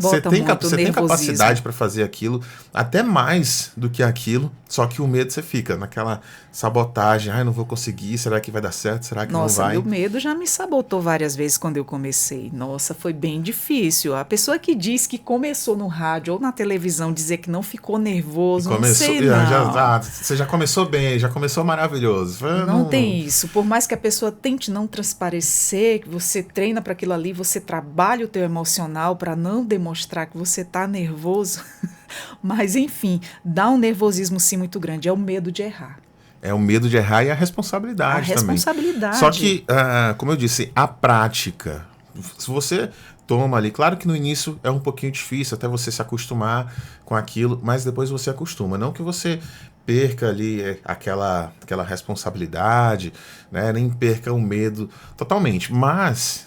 você tem capacidade para fazer aquilo, até mais do que aquilo, só que o medo você fica naquela sabotagem. Não vou conseguir, será que vai dar certo, será que não vai? Nossa, meu medo já me sabotou várias vezes quando eu comecei. Nossa, foi bem difícil. A pessoa que diz que começou no rádio ou na televisão dizer que não ficou nervoso, não sei não. Você já começou bem, já começou maravilhoso. Não tem isso. Por mais que a pessoa tente não transparecer, que você treina para aquilo ali, você trabalha o teu emocional para não demonstrar que você está nervoso. Mas, enfim, dá um nervosismo sim muito grande. É o medo de errar. É o medo de errar e a responsabilidade também. A responsabilidade. Só que, como eu disse, a prática. Se você toma ali, claro que no início é um pouquinho difícil até você se acostumar com aquilo, mas depois você acostuma. Não que você perca ali aquela responsabilidade, né? Nem perca o medo totalmente, mas...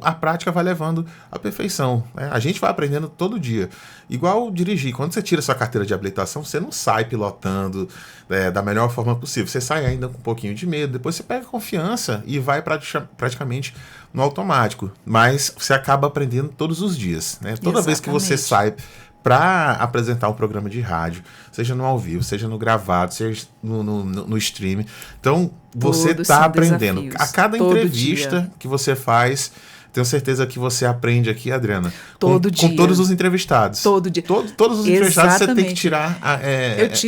a prática vai levando à perfeição, né? A gente vai aprendendo todo dia. Igual dirigir. Quando você tira sua carteira de habilitação, você não sai pilotando da melhor forma possível. Você sai ainda com um pouquinho de medo. Depois você pega confiança e vai praticamente no automático. Mas você acaba aprendendo todos os dias, né? Toda vez que você sai para apresentar um programa de rádio, seja no ao vivo, seja no gravado, seja no stream. Então, você está aprendendo. A cada entrevista que você faz, tenho certeza que você aprende aqui, Adriana. Todo dia. Com todos os entrevistados. Todo dia. Todos os entrevistados você tem que tirar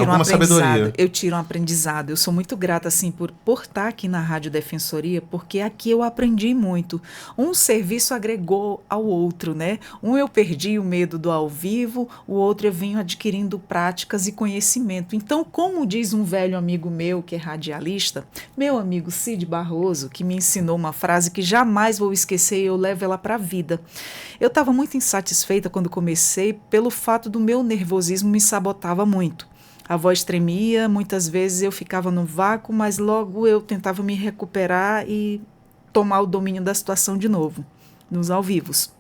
alguma sabedoria. Eu tiro um aprendizado. Eu sou muito grata, assim, por estar aqui na Rádio Defensoria, porque aqui eu aprendi muito. Um serviço agregou ao outro, né? Um eu perdi o medo do ao vivo, o outro eu venho adquirindo práticas e conhecimento. Então, como diz um velho amigo meu, que é radialista, meu amigo Cid Barroso, que me ensinou uma frase que jamais vou esquecer, eu levo ela para a vida. Eu estava muito insatisfeita quando comecei pelo fato do meu nervosismo me sabotava muito. A voz tremia, muitas vezes eu ficava no vácuo, mas logo eu tentava me recuperar e tomar o domínio da situação de novo, nos ao vivos.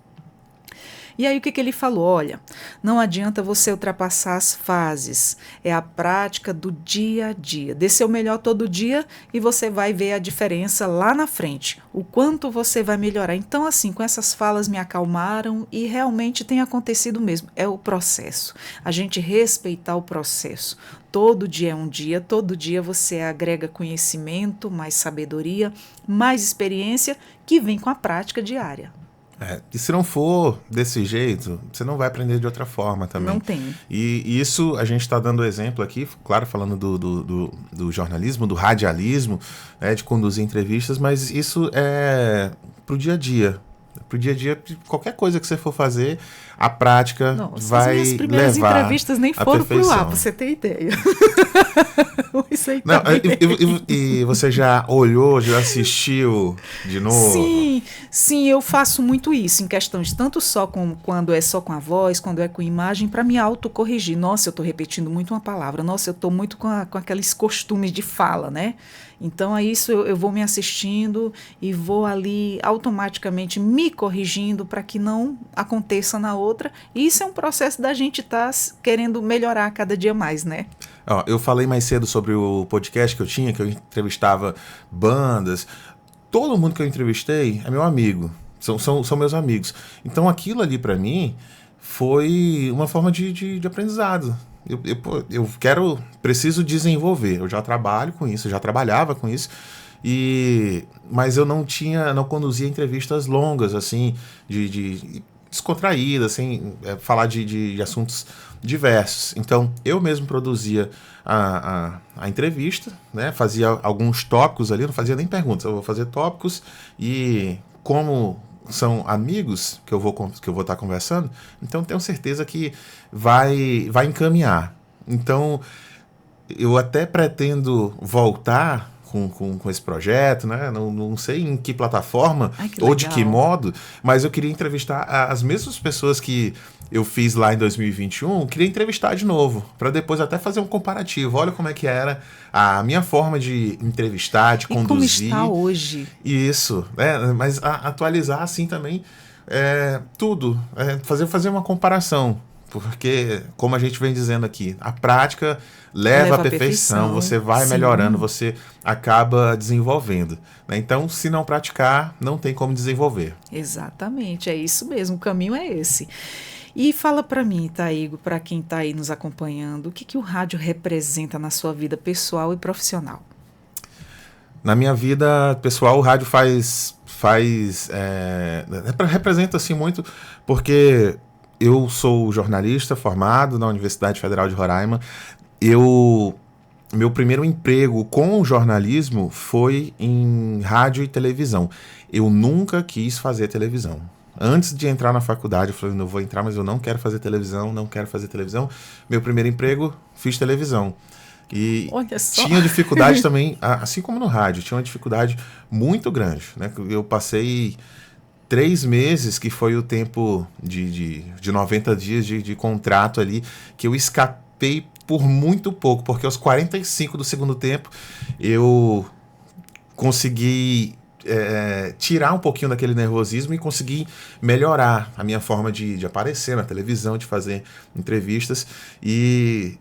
E aí o que ele falou? Olha, não adianta você ultrapassar as fases, é a prática do dia a dia. Dê seu melhor todo dia e você vai ver a diferença lá na frente, o quanto você vai melhorar. Então, assim, com essas falas me acalmaram e realmente tem acontecido mesmo. É o processo, a gente respeitar o processo. Todo dia é um dia, todo dia você agrega conhecimento, mais sabedoria, mais experiência que vem com a prática diária. E se não for desse jeito, você não vai aprender de outra forma também. Não tem. E isso a gente está dando exemplo aqui, claro, falando do jornalismo, do radialismo, né, de conduzir entrevistas, mas isso é pro dia a dia. Pro dia a dia, qualquer coisa que você for fazer, a prática vai levar. As minhas primeiras entrevistas nem foram pro ar, pra você ter ideia. Isso aí não, e você já olhou, já assistiu de novo? Sim, eu faço muito isso em questões, tanto quando é só com a voz, quando é com imagem, para me autocorrigir. Nossa, eu estou repetindo muito uma palavra. Nossa, eu estou muito com aqueles costumes de fala, né? Então, é isso, eu vou me assistindo e vou ali automaticamente me corrigindo para que não aconteça na outra. E isso é um processo da gente estar querendo melhorar cada dia mais, né? Eu falei mais cedo sobre o podcast que eu tinha, que eu entrevistava bandas. Todo mundo que eu entrevistei é meu amigo, são meus amigos. Então, aquilo ali para mim foi uma forma de aprendizado. Eu preciso desenvolver. Eu já trabalho com isso, eu já trabalhava com isso, mas eu não conduzia entrevistas longas, assim, de descontraídas, sem falar de assuntos diversos. Então, eu mesmo produzia a entrevista, né? Fazia alguns tópicos ali, não fazia nem perguntas, eu vou fazer tópicos e como são amigos que eu vou estar conversando, então tenho certeza que vai encaminhar. Então, eu até pretendo voltar com esse projeto, né? Não sei em que plataforma ou de que modo, mas eu queria entrevistar as mesmas pessoas que eu fiz lá em 2021, queria entrevistar de novo, para depois até fazer um comparativo. Olha como é que era a minha forma de entrevistar, de conduzir. E como está hoje. Isso, mas atualizar assim também tudo, fazer uma comparação. Porque, como a gente vem dizendo aqui, a prática leva à perfeição, você vai melhorando, você acaba desenvolvendo. Né? Então, se não praticar, não tem como desenvolver. Exatamente, é isso mesmo, o caminho é esse. E fala para mim, Taigo, para quem está aí nos acompanhando, o que o rádio representa na sua vida pessoal e profissional? Na minha vida pessoal, o rádio representa assim muito, porque eu sou jornalista formado na Universidade Federal de Roraima. Meu primeiro emprego com o jornalismo foi em rádio e televisão. Eu nunca quis fazer televisão. Antes de entrar na faculdade, eu falei, não vou entrar, mas eu não quero fazer televisão, não quero fazer televisão. Meu primeiro emprego, fiz televisão. E tinha dificuldade também, assim como no rádio, tinha uma dificuldade muito grande. Né? Eu passei 3 meses, que foi o tempo de 90 dias de contrato ali, que eu escapei por muito pouco, porque aos 45 do segundo tempo eu consegui tirar um pouquinho daquele nervosismo e consegui melhorar a minha forma de aparecer na televisão, de fazer entrevistas. E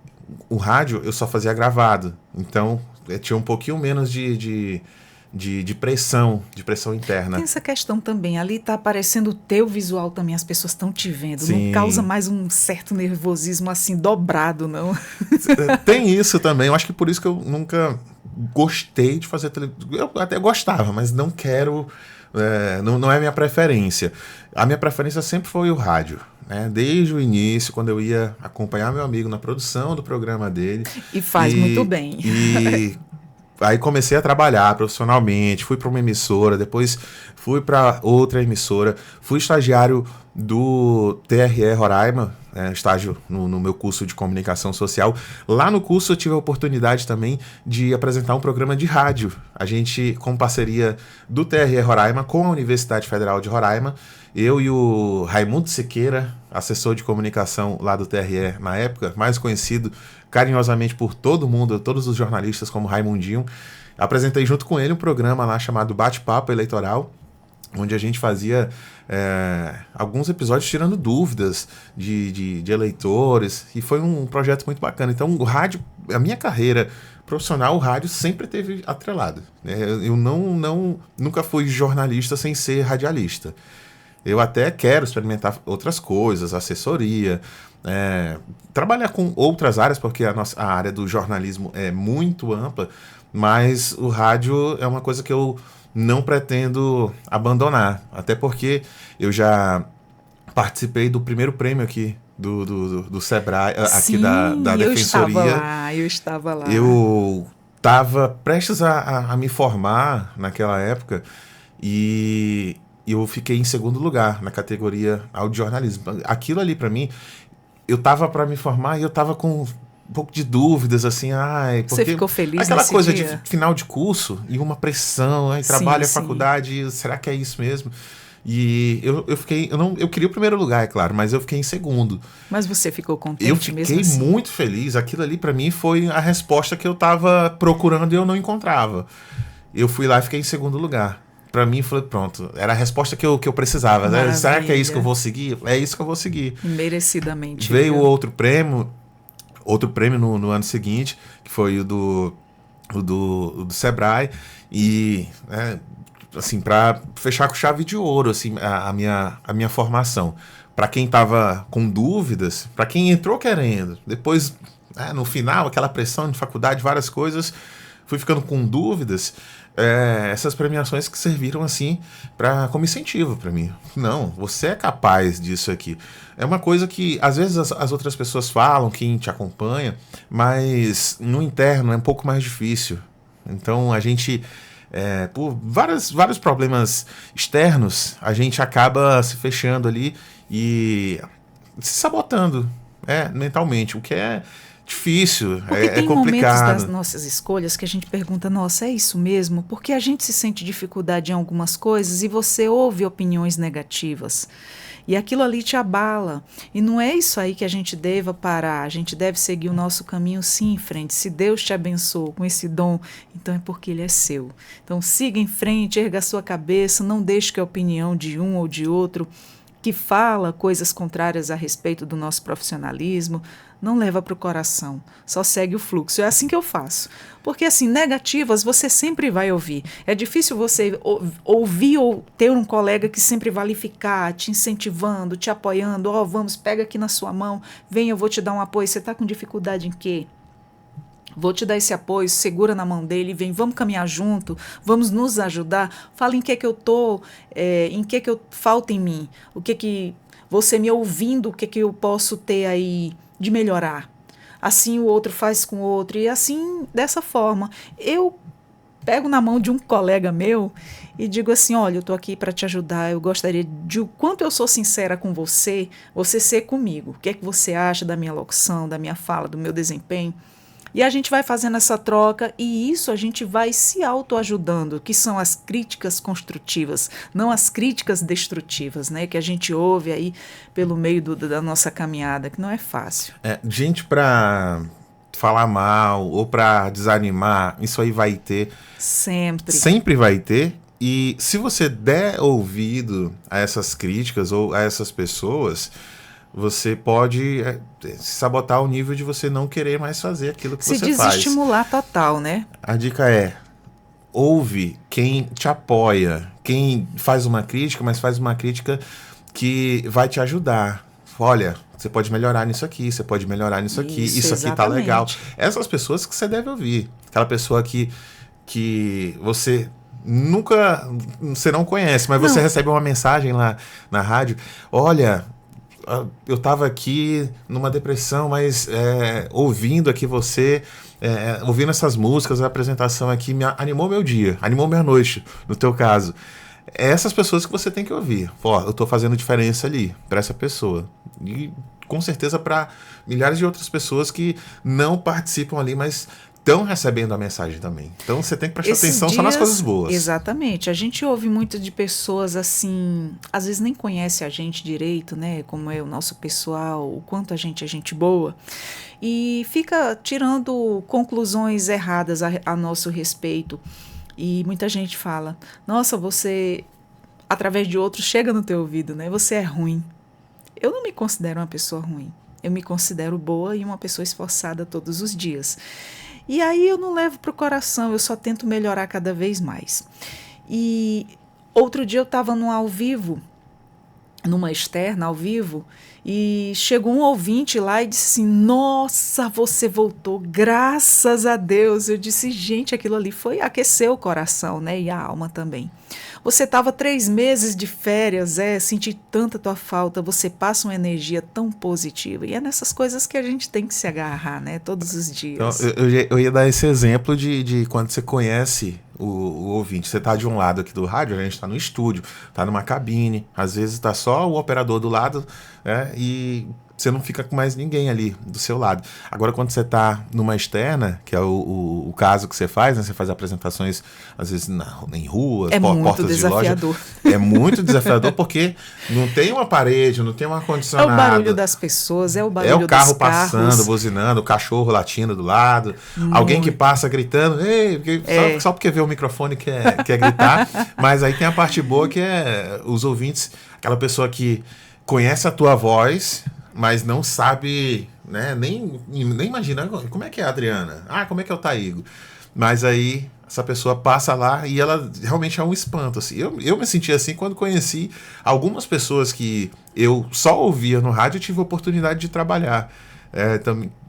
o rádio eu só fazia gravado, então tinha um pouquinho menos de pressão interna. Tem essa questão também, ali está aparecendo o teu visual também, as pessoas estão te vendo, Sim. Não causa mais um certo nervosismo assim dobrado, não? Tem isso também, eu acho que por isso que eu nunca gostei de fazer televisão. Eu até gostava, mas não quero, não é minha preferência. A minha preferência sempre foi o rádio. Desde o início, quando eu ia acompanhar meu amigo na produção do programa dele. E faz muito bem. E aí comecei a trabalhar profissionalmente, fui para uma emissora, depois fui para outra emissora, fui estagiário do TRE Roraima, estágio no meu curso de comunicação social. Lá no curso eu tive a oportunidade também de apresentar um programa de rádio. A gente, com parceria do TRE Roraima com a Universidade Federal de Roraima, eu e o Raimundo Siqueira, assessor de comunicação lá do TRE na época, mais conhecido carinhosamente por todo mundo, todos os jornalistas como Raimundinho, apresentei junto com ele um programa lá chamado Bate-Papo Eleitoral, onde a gente fazia alguns episódios tirando dúvidas de eleitores, e foi um projeto muito bacana. Então o rádio, a minha carreira profissional, o rádio sempre teve atrelado. Eu nunca fui jornalista sem ser radialista. Eu até quero experimentar outras coisas, assessoria, trabalhar com outras áreas, porque a área do jornalismo é muito ampla, mas o rádio é uma coisa que eu não pretendo abandonar, até porque eu já participei do primeiro prêmio aqui do Sebrae, aqui da Defensoria. Eu estava lá. Eu estava prestes a me formar naquela época e eu fiquei em segundo lugar na categoria audiojornalismo. Aquilo ali, para mim, eu estava para me formar e eu estava com um pouco de dúvidas, assim, Você ficou feliz aquela nesse coisa dia? de final de curso e uma pressão, trabalho, faculdade, será que é isso mesmo? E eu queria o primeiro lugar, é claro, mas eu fiquei em segundo. Mas você ficou contente mesmo assim? Eu fiquei muito feliz. Aquilo ali, para mim, foi a resposta que eu estava procurando e eu não encontrava. Eu fui lá e fiquei em segundo lugar. Pra mim, foi pronto. Era a resposta que eu precisava. Né? Será que é isso que eu vou seguir? É isso que eu vou seguir. Merecidamente. Veio outro prêmio no ano seguinte, que foi o do Sebrae. E, assim, para fechar com chave de ouro, assim, a minha formação. Para quem estava com dúvidas, para quem entrou querendo, depois, no final, aquela pressão de faculdade, várias coisas, fui ficando com dúvidas. Essas premiações que serviram assim como incentivo para mim. Não, você é capaz disso aqui. É uma coisa que às vezes as outras pessoas falam, quem te acompanha, mas no interno é um pouco mais difícil. Então a gente por vários problemas externos, a gente acaba se fechando ali e se sabotando, mentalmente, o que é difícil, Porque tem momentos complicado. das nossas escolhas que a gente pergunta, nossa, é isso mesmo? Porque a gente se sente dificuldade em algumas coisas e você ouve opiniões negativas. E aquilo ali te abala. E não é isso aí que a gente deva parar. A gente deve seguir o nosso caminho sim em frente. Se Deus te abençoou com esse dom, então é porque ele é seu. Então siga em frente, erga a sua cabeça, não deixe que a opinião de um ou de outro que fala coisas contrárias a respeito do nosso profissionalismo, não leva para o coração, só segue o fluxo. É assim que eu faço. Porque, assim, negativas você sempre vai ouvir. É difícil você ouvir ou ter um colega que sempre vai lhe ficar te incentivando, te apoiando. Vamos, pega aqui na sua mão, vem, eu vou te dar um apoio. Você está com dificuldade em quê? Vou te dar esse apoio, segura na mão dele, vem, vamos caminhar junto, vamos nos ajudar. Fala em que eu tô, em que eu falta em mim, o que você me ouvindo, o que eu posso ter aí de melhorar. Assim o outro faz com o outro e assim, dessa forma. Eu pego na mão de um colega meu e digo assim, olha, eu tô aqui para te ajudar, eu gostaria de o quanto eu sou sincera com você, você ser comigo. O que é que você acha da minha locução, da minha fala, do meu desempenho? E a gente vai fazendo essa troca e isso a gente vai se autoajudando, que são as críticas construtivas, não as críticas destrutivas, né? Que a gente ouve aí pelo meio da nossa caminhada, que não é fácil. Gente para falar mal ou para desanimar, isso aí vai ter. Sempre. Sempre vai ter. E se você der ouvido a essas críticas ou a essas pessoas, você pode se sabotar ao nível de você não querer mais fazer aquilo que você faz. Se desestimular total, né? A dica é, ouve quem te apoia, quem faz uma crítica, mas faz uma crítica que vai te ajudar. Olha, você pode melhorar nisso aqui, você pode melhorar nisso aqui, isso aqui tá legal. Essas pessoas que você deve ouvir. Aquela pessoa que você nunca, você não conhece, mas você recebe uma mensagem lá na rádio, olha, eu estava aqui numa depressão, mas ouvindo aqui você, ouvindo essas músicas, a apresentação aqui me animou meu dia, animou minha noite, no teu caso. É essas pessoas que você tem que ouvir. Eu estou fazendo diferença ali para essa pessoa. E com certeza para milhares de outras pessoas que não participam ali, mas estão recebendo a mensagem também. Então você tem que prestar atenção só nas coisas boas. Exatamente. A gente ouve muito de pessoas assim, às vezes nem conhece a gente direito, né? Como é o nosso pessoal, o quanto a gente é gente boa. E fica tirando conclusões erradas a nosso respeito. E muita gente fala, nossa, você, através de outros, chega no teu ouvido, né? Você é ruim. Eu não me considero uma pessoa ruim. Eu me considero boa e uma pessoa esforçada todos os dias. E aí eu não levo para o coração, eu só tento melhorar cada vez mais. E outro dia eu estava num ao vivo, numa externa ao vivo, e chegou um ouvinte lá e disse assim, nossa, você voltou, graças a Deus. Eu disse, gente, aquilo ali aqueceu o coração, né? E a alma também. Você estava 3 meses de férias, senti tanta tua falta, você passa uma energia tão positiva. E é nessas coisas que a gente tem que se agarrar, né? Todos os dias. Então, eu ia dar esse exemplo de quando você conhece o ouvinte. Você está de um lado aqui do rádio, a gente está no estúdio, está numa cabine, às vezes está só o operador do lado, e você não fica com mais ninguém ali do seu lado. Agora, quando você está numa externa, que é o caso que você faz, né? Você faz apresentações, às vezes, em ruas, portas desafiador. de loja. É muito desafiador porque não tem uma parede, não tem um ar-condicionado. É o barulho das pessoas, é o barulho dos carros. É o carro passando, buzinando, o cachorro latindo do lado, alguém que passa gritando, ei, só porque vê o microfone quer gritar. Mas aí tem a parte boa que é os ouvintes, aquela pessoa que conhece a tua voz, mas não sabe, né, nem imagina como é que é a Adriana, como é que é o Taigo. Mas aí essa pessoa passa lá e ela realmente é um espanto. Assim. Eu me senti assim quando conheci algumas pessoas que eu só ouvia no rádio e tive a oportunidade de trabalhar.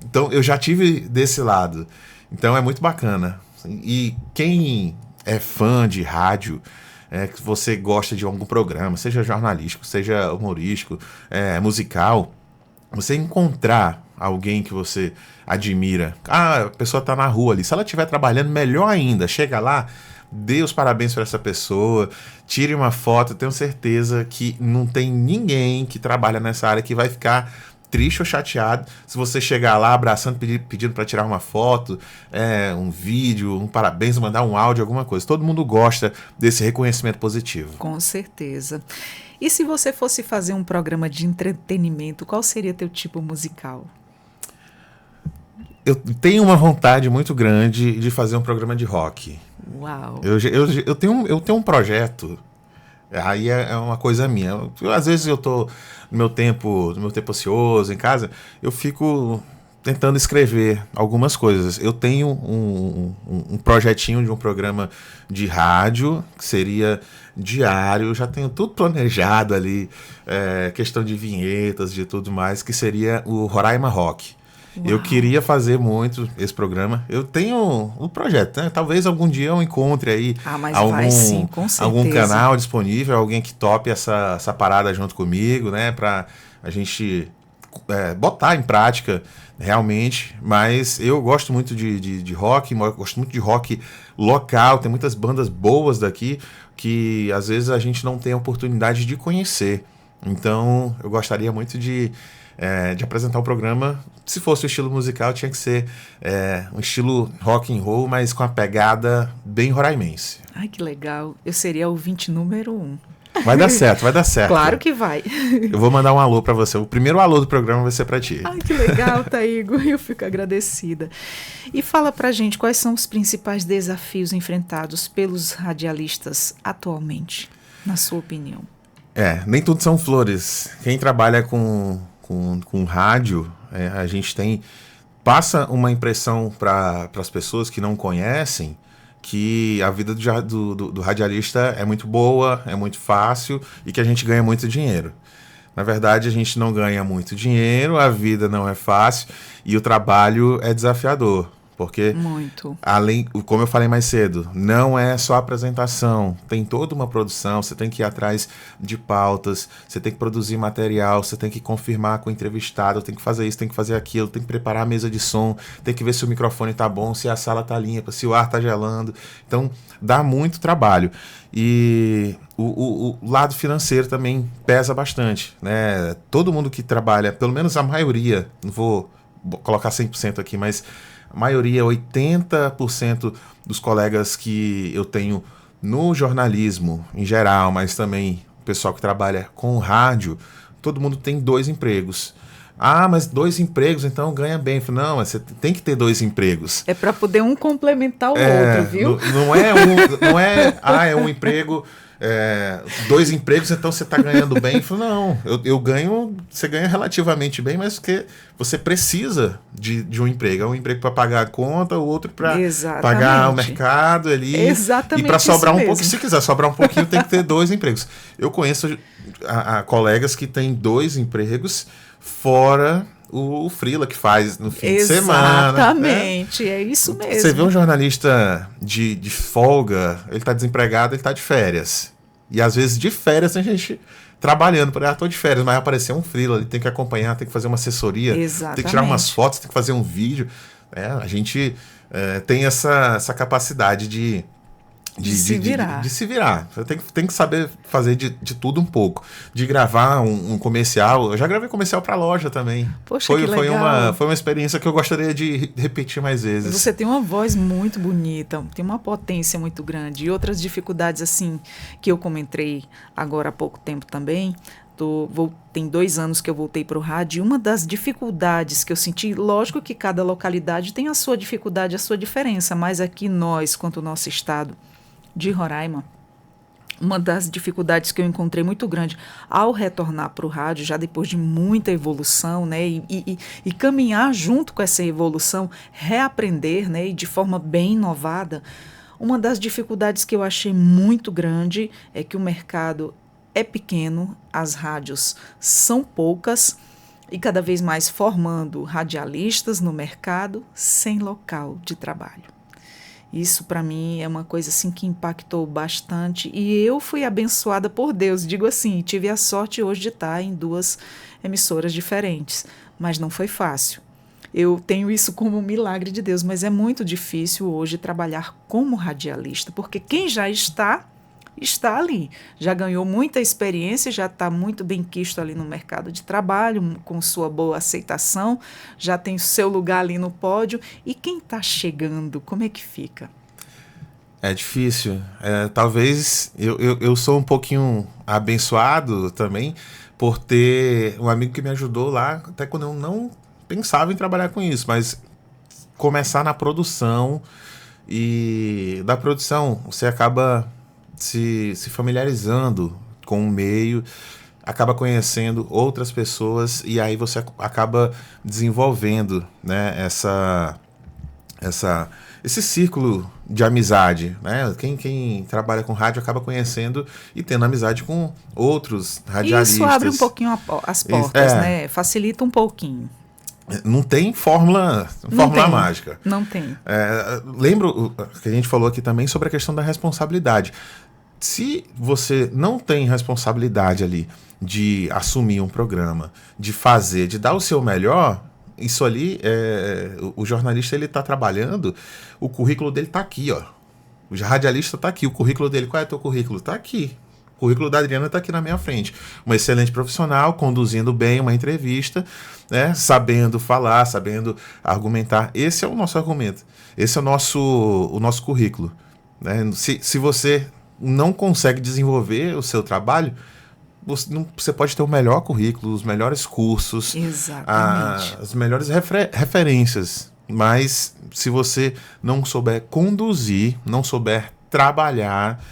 Então eu já tive desse lado. Então é muito bacana. E quem é fã de rádio, que você gosta de algum programa, seja jornalístico, seja humorístico, musical, você encontrar alguém que você admira, a pessoa está na rua ali, se ela estiver trabalhando, melhor ainda, chega lá, dê os parabéns para essa pessoa, tire uma foto. Eu tenho certeza que não tem ninguém que trabalha nessa área que vai ficar triste ou chateado se você chegar lá abraçando, pedindo para tirar uma foto, um vídeo, um parabéns, mandar um áudio, alguma coisa. Todo mundo gosta desse reconhecimento positivo. Com certeza. E se você fosse fazer um programa de entretenimento, qual seria teu tipo musical? Eu tenho uma vontade muito grande de fazer um programa de rock. Uau! Eu tenho um projeto. Aí é uma coisa minha. Às vezes eu tô no meu tempo ocioso em casa, eu fico tentando escrever algumas coisas. Eu tenho um projetinho de um programa de rádio, que seria diário, eu já tenho tudo planejado ali, questão de vinhetas, de tudo mais, que seria o Roraima Rock. Uau. Eu queria fazer muito esse programa. Eu tenho um projeto, né? Talvez algum dia eu encontre aí mas vai sim, com certeza. Algum canal disponível, alguém que tope essa parada junto comigo, né? Pra a gente botar em prática realmente. Mas eu gosto muito de rock, gosto muito de rock local. Tem muitas bandas boas daqui que às vezes a gente não tem a oportunidade de conhecer. Então eu gostaria muito de apresentar um programa. Se fosse o estilo musical, tinha que ser um estilo rock and roll, mas com a pegada bem roraimense. Ai, que legal. Eu seria o ouvinte número 1. Vai dar certo, vai dar certo. Claro que vai. Eu vou mandar um alô pra você. O primeiro alô do programa vai ser pra ti. Ai, que legal, Taigo. Eu fico agradecida. E fala pra gente quais são os principais desafios enfrentados pelos radialistas atualmente, na sua opinião. Nem tudo são flores. Quem trabalha com rádio, a gente passa uma impressão para as pessoas que não conhecem que a vida do radialista é muito boa, é muito fácil e que a gente ganha muito dinheiro. Na verdade, a gente não ganha muito dinheiro, a vida não é fácil e o trabalho é desafiador. Porque, muito. Como eu falei mais cedo, não é só apresentação, tem toda uma produção, você tem que ir atrás de pautas, você tem que produzir material, você tem que confirmar com o entrevistado, tem que fazer isso, tem que fazer aquilo, tem que preparar a mesa de som, tem que ver se o microfone tá bom, se a sala tá limpa, se o ar tá gelando. Então, dá muito trabalho. E o lado financeiro também pesa bastante, né? Todo mundo que trabalha, pelo menos a maioria, não vou colocar 100% aqui, mas a maioria, 80% dos colegas que eu tenho no jornalismo em geral, mas também o pessoal que trabalha com rádio, todo mundo tem 2 empregos. Ah, mas 2 empregos, então ganha bem. Não, você tem que ter 2 empregos. É para poder um complementar o outro, viu? É um emprego, 2 empregos, então você está ganhando bem. Não, eu ganho, você ganha relativamente bem, mas porque você precisa de um emprego. É um emprego para pagar a conta, o outro para pagar o mercado ali. Exatamente. E para sobrar um pouco, se quiser sobrar um pouquinho, tem que ter 2 empregos. Eu conheço colegas que têm 2 empregos, fora o freela que faz no fim de semana. Exatamente, é isso mesmo. Você vê um jornalista de folga, ele está desempregado, ele está de férias. E às vezes de férias tem gente trabalhando, estou de férias, mas aparecer um freela, ele tem que acompanhar, tem que fazer uma assessoria, Exatamente. Tem que tirar umas fotos, tem que fazer um vídeo. A gente tem essa capacidade de se virar. Você tem que saber fazer de tudo um pouco. De gravar um comercial. Eu já gravei comercial para loja também. Poxa, que legal. Foi uma experiência que eu gostaria de repetir mais vezes. Você tem uma voz muito bonita, tem uma potência muito grande. E outras dificuldades, assim, que eu comentei agora há pouco tempo também. Tem 2 anos que eu voltei para o rádio, e uma das dificuldades que eu senti, lógico que cada localidade tem a sua dificuldade, a sua diferença, mas aqui nós, quanto o nosso estado de Roraima, uma das dificuldades que eu encontrei muito grande ao retornar para o rádio, já depois de muita evolução, né, e caminhar junto com essa evolução, reaprender, né, e de forma bem inovada, uma das dificuldades que eu achei muito grande é que o mercado é pequeno, as rádios são poucas e cada vez mais formando radialistas no mercado sem local de trabalho. Isso, para mim, é uma coisa assim que impactou bastante e eu fui abençoada por Deus, digo assim, tive a sorte hoje de estar em 2 emissoras diferentes, mas não foi fácil. Eu tenho isso como um milagre de Deus, mas é muito difícil hoje trabalhar como radialista, porque quem já está ali, já ganhou muita experiência, já está muito bem quisto ali no mercado de trabalho, com sua boa aceitação, já tem seu lugar ali no pódio. E quem está chegando, como é que fica? É difícil. Talvez eu sou um pouquinho abençoado também por ter um amigo que me ajudou lá, até quando eu não pensava em trabalhar com isso, mas começar na produção, e da produção você acaba se familiarizando com o meio, acaba conhecendo outras pessoas, e aí você acaba desenvolvendo, né, esse círculo de amizade, né? Quem trabalha com rádio acaba conhecendo e tendo amizade com outros radialistas. Isso abre um pouquinho as portas, né? Facilita um pouquinho. Não tem fórmula mágica. Não tem. Lembro que a gente falou aqui também sobre a questão da responsabilidade. Se você não tem responsabilidade ali de assumir um programa, de fazer, de dar o seu melhor, isso ali, o jornalista, ele está trabalhando, o currículo dele está aqui, ó. O radialista está aqui, o currículo dele, qual é o teu currículo? Está aqui. O currículo da Adriana está aqui na minha frente. Uma excelente profissional, conduzindo bem uma entrevista, né? Sabendo falar, sabendo argumentar. Esse é o nosso argumento. Esse é o nosso currículo, né? Se você não consegue desenvolver o seu trabalho, você pode ter o melhor currículo, os melhores cursos, as melhores referências, mas se você não souber conduzir, não souber trabalhar,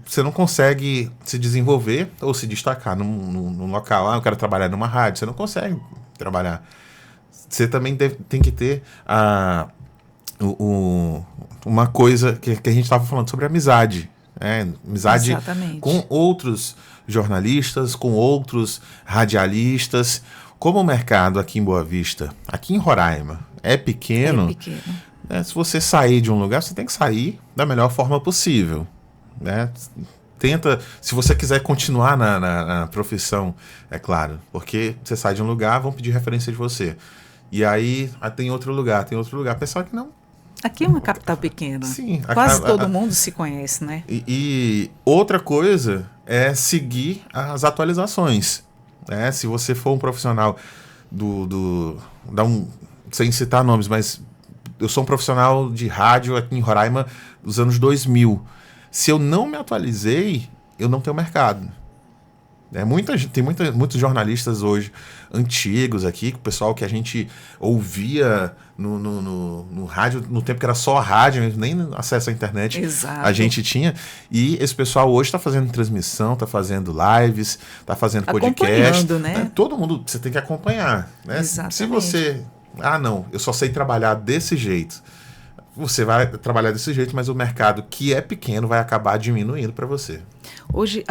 você não consegue se desenvolver ou se destacar num local. Eu quero trabalhar numa rádio, você não consegue trabalhar. Você também tem que ter uma coisa que a gente estava falando sobre amizade. Amizade Exatamente. Com outros jornalistas, com outros radialistas. Como o mercado aqui em Boa Vista, aqui em Roraima, é pequeno. Se você sair de um lugar, você tem que sair da melhor forma possível, né? Tenta, se você quiser continuar na profissão, é claro, porque você sai de um lugar, vão pedir referência de você. E aí tem outro lugar. Pessoal que não. Aqui é uma capital pequena. Sim, quase todo mundo se conhece, né? E outra coisa é seguir as atualizações. Se você for um profissional sem citar nomes, mas eu sou um profissional de rádio aqui em Roraima dos anos 2000. Se eu não me atualizei, eu não tenho mercado. Tem muitos jornalistas hoje antigos aqui, o pessoal que a gente ouvia no rádio, no tempo que era só a rádio, nem acesso à internet. Exato. A gente tinha. E esse pessoal hoje está fazendo transmissão, está fazendo lives, está fazendo podcast. Né? Todo mundo, você tem que acompanhar. Né? Exatamente. Se você... não, eu só sei trabalhar desse jeito. Você vai trabalhar desse jeito, mas o mercado, que é pequeno, vai acabar diminuindo para você. Hoje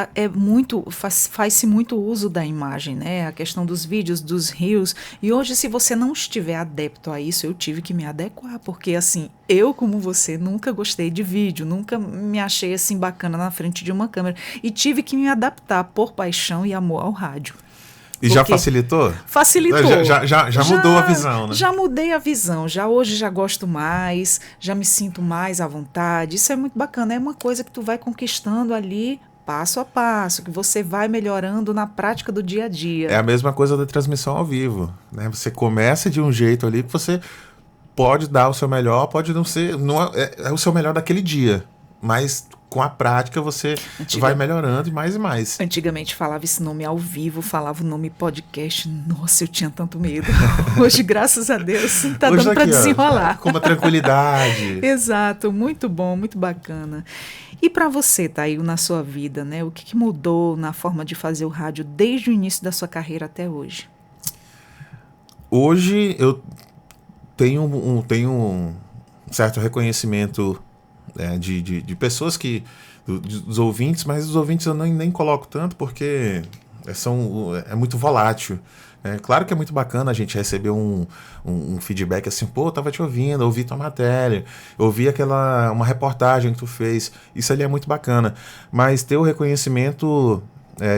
faz-se muito uso da imagem, né? A questão dos vídeos, dos reels. E hoje, se você não estiver adepto a isso, eu tive que me adequar. Porque, assim, eu, como você, nunca gostei de vídeo. Nunca me achei, assim, bacana na frente de uma câmera. E tive que me adaptar por paixão e amor ao rádio. E já facilitou? Facilitou. Já mudou a visão, né? Já mudei a visão. Hoje já gosto mais, já me sinto mais à vontade. Isso é muito bacana. É uma coisa que tu vai conquistando ali passo a passo, que você vai melhorando na prática do dia a dia. É a mesma coisa da transmissão ao vivo, né? Você começa de um jeito ali que você pode dar o seu melhor, pode não ser... é o seu melhor daquele dia, mas... Com a prática, você vai melhorando mais e mais. Antigamente falava esse nome ao vivo, falava o nome podcast. Nossa, eu tinha tanto medo. Hoje, graças a Deus, está dando para desenrolar. Com uma tranquilidade. Exato, muito bom, muito bacana. E para você, Thail, na sua vida, né? O que mudou na forma de fazer o rádio desde o início da sua carreira até hoje? Hoje eu tenho um certo reconhecimento de pessoas dos ouvintes, mas os ouvintes eu nem coloco tanto porque é muito volátil. Claro que é muito bacana a gente receber um feedback assim, tava te ouvindo, ouvi tua matéria, ouvi uma reportagem que tu fez, isso ali é muito bacana, mas ter o reconhecimento